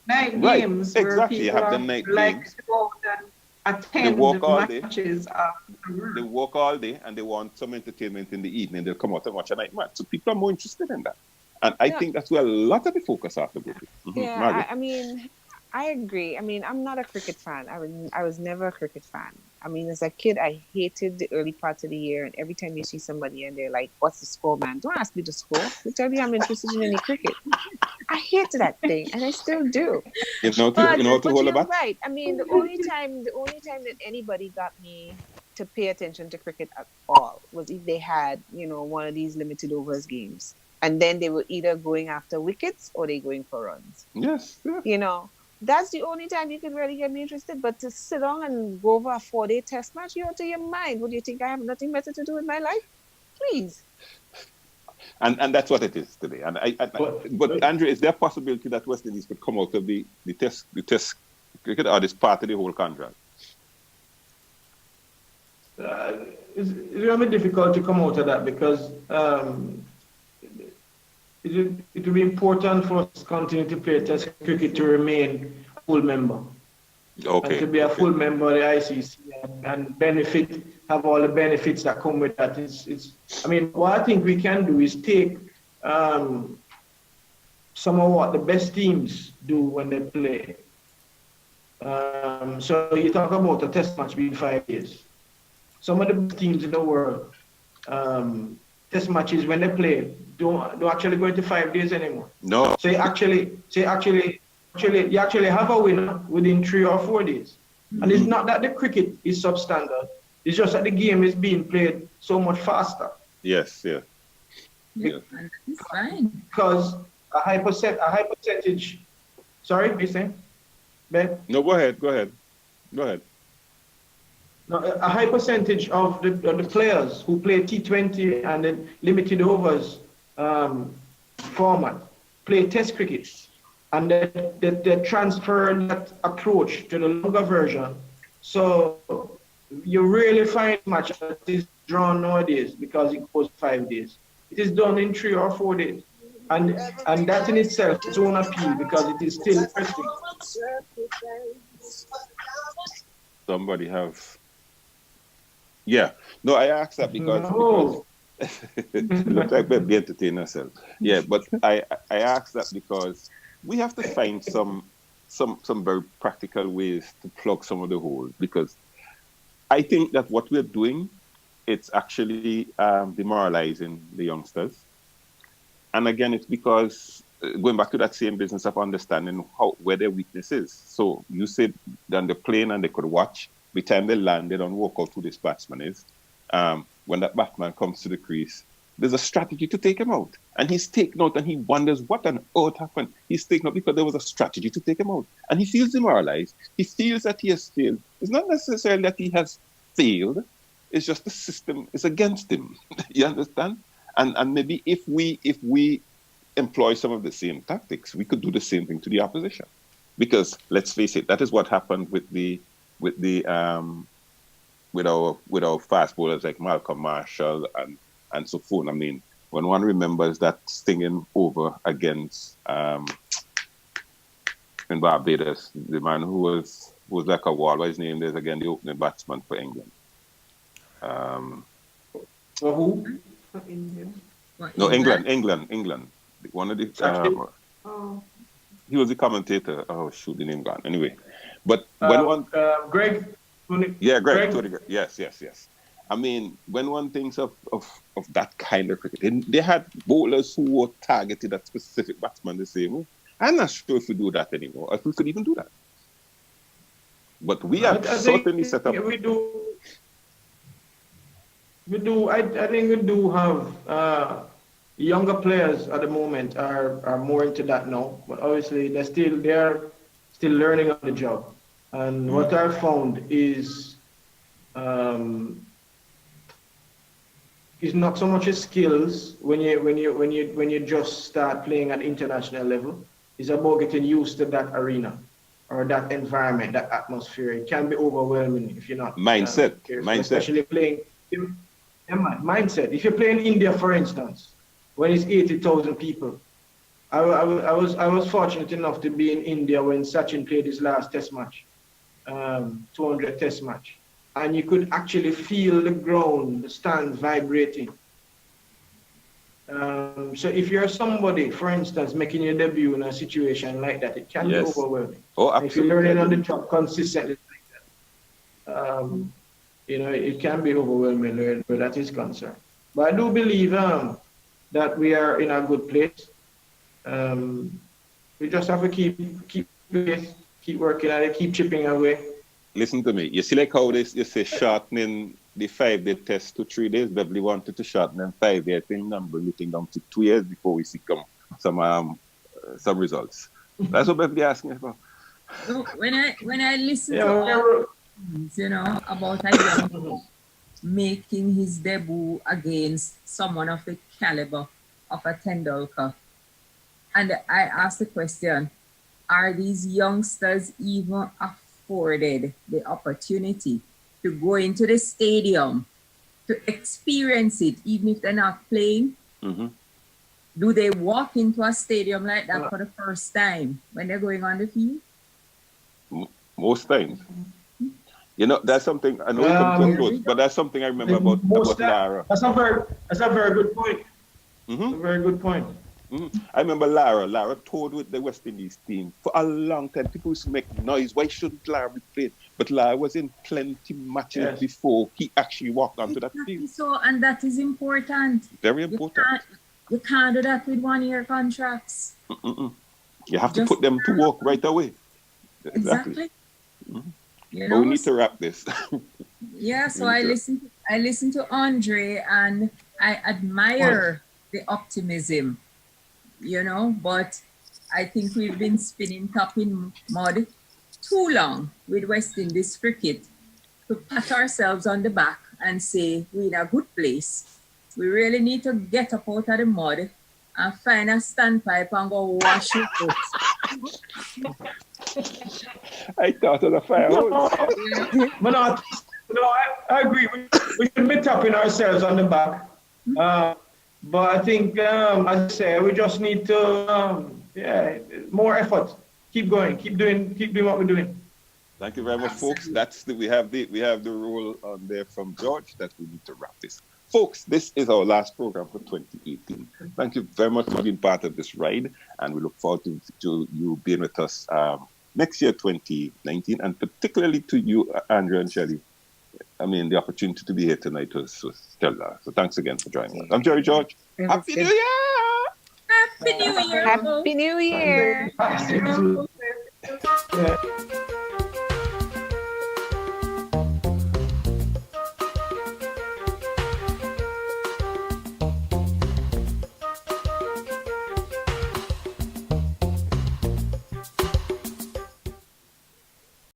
Right, games where exactly. You people have the night like games. to go and attend They walk the all day. matches after work. They work all day and they want some entertainment in the evening. They'll come out and watch a night match. So people are more interested in that. And I think that's where a lot of the focus has to go to. Yeah, Margaret? I mean, I agree. I mean, I'm not a cricket fan. I was never a cricket fan. I mean, as a kid, I hated the early parts of the year. And every time you see somebody and they're like, "What's the score, man?" Don't ask me the score. You tell me I'm interested in any cricket. I hated that thing, and I still do. You know But to hold you're about? right. I mean, the only time that anybody got me to pay attention to cricket at all was if they had, you know, one of these limited overs games. And then they were either going after wickets or they going for runs. Yes. You know, that's the only time you can really get me interested. But to sit down and go over a 4-day test match, you're out of your mind. What do you think? I have nothing better to do with my life? Please. And that's what it is today. And but Andrew, is there a possibility that West Indies could come out of the test cricket, or this part of the whole contract? It's really difficult to come out of that because it will be important for us to continue to play test cricket to remain a full member. Okay. And to be a full member of the ICC and have all the benefits that come with that. I mean, what I think we can do is take some of what the best teams do when they play. So you talk about a test match being 5 days. Some of the best teams in the world, test matches when they play don't actually go into 5 days anymore. No. So you actually have a winner within 3 or 4 days. Mm-hmm. And it's not that the cricket is substandard. It's just that the game is being played so much faster. Yes, yeah. It's fine. Because a high percentage. Sorry, what are you saying? Ben? No, go ahead. No, a high percentage of the players who play T20 and the limited overs format play test cricket, and they transfer that approach to the longer version. So you really find much that is drawn nowadays because it goes 5 days. It is done in 3 or 4 days, and that in itself is own appeal because it is still interesting. Somebody have Yeah. No, I asked that because No. it looks like we're being entertaining ourselves. Yeah, but I asked that because we have to find some very practical ways to plug some of the holes, because I think that what we're doing, it's actually demoralizing the youngsters. And again, it's because going back to that same business of understanding where their weakness is. So you said on the plane and they could watch. By the time they land, they don't work out who this batsman is. When that batsman comes to the crease, there's a strategy to take him out. And he's taken out and he wonders what on earth happened. He's taken out because there was a strategy to take him out. And he feels demoralized. He feels that he has failed. It's not necessarily that he has failed. It's just the system is against him. You understand? And maybe if we employ some of the same tactics, we could do the same thing to the opposition. Because let's face it, that is what happened with our fast bowlers like Malcolm Marshall and so forth. I mean, when one remembers that stinging over against in Barbados, the man who was like a wall, what his name is again, the opening batsman for England. For who? For India. No, England. One of the he was the commentator. Oh shoot, the name gone. Anyway, but when one Greg. Yeah, Greg. Yes. I mean, when one thinks of that kind of cricket, they had bowlers who were targeted at specific batsmen the same way. I'm not sure if we do that anymore, if we could even do that. But we have certainly set up. We do. I think we do have younger players at the moment are more into that now. But obviously, they're still learning on the job. And what I found is not so much as skills when you just start playing at international level. It's about getting used to that arena or that environment, that atmosphere. It can be overwhelming if you're not mindset. Especially playing mindset. If you're playing India, for instance, when it's 80,000 people. I was fortunate enough to be in India when Sachin played his last Test match. 200 Test match, and you could actually feel the ground, the stands vibrating. So if you're somebody, for instance, making your debut in a situation like that, it can be overwhelming. Oh, absolutely. If you're learning on the job consistently like that, it can be overwhelming where that is concerned. But I do believe that we are in a good place. We just have to keep working at it, keep chipping away. Listen to me. You see like how you say shortening the 5-day test to 3 days. Beverley wanted to shorten them 5-day thing and bring the thing down to 2 years before we see some results. That's what Beverley asking about. So when I listen to about a young making his debut against someone of the caliber of a Tendulkar, and I asked the question, are these youngsters even afforded the opportunity to go into the stadium, to experience it, even if they're not playing? Mm-hmm. Do they walk into a stadium like that for the first time when they're going on the field? Most times. That's something, I know we come to close, but that's something I remember about Lara. That's a very good point. Mm-hmm. A very good point. Mm-hmm. I remember Lara toured with the West Indies team for a long time. People used to make noise. Why shouldn't Lara be played? But Lara was in plenty matches before he actually walked onto that field. So, and that is important. Very important. You can't do that with 1-year contracts. Mm-mm. You have to put them to work right away. Exactly. Mm-hmm. But we need to wrap this. Yeah, so I listen to Andre and I admire the optimism, but I think we've been spinning top in mud too long with West Indies cricket to pat ourselves on the back and say we're in a good place. We really need to get up out of the mud and find a standpipe and go wash it out. I thought of the fire. I agree. We should be tapping ourselves on the back. But I think, as I say, we just need to, more effort. Keep going. Keep doing what we're doing. Thank you very much, folks. We have the rule on there from George that we need to wrap this. Folks, this is our last program for 2018. Thank you very much for being part of this ride, and we look forward to you being with us next year, 2019, and particularly to you, Andrea and Shelley. I mean, the opportunity to be here tonight was stellar. So thanks again for joining us. I'm Jerry George. Happy New Year! Happy New Year! Happy New Year! Yeah.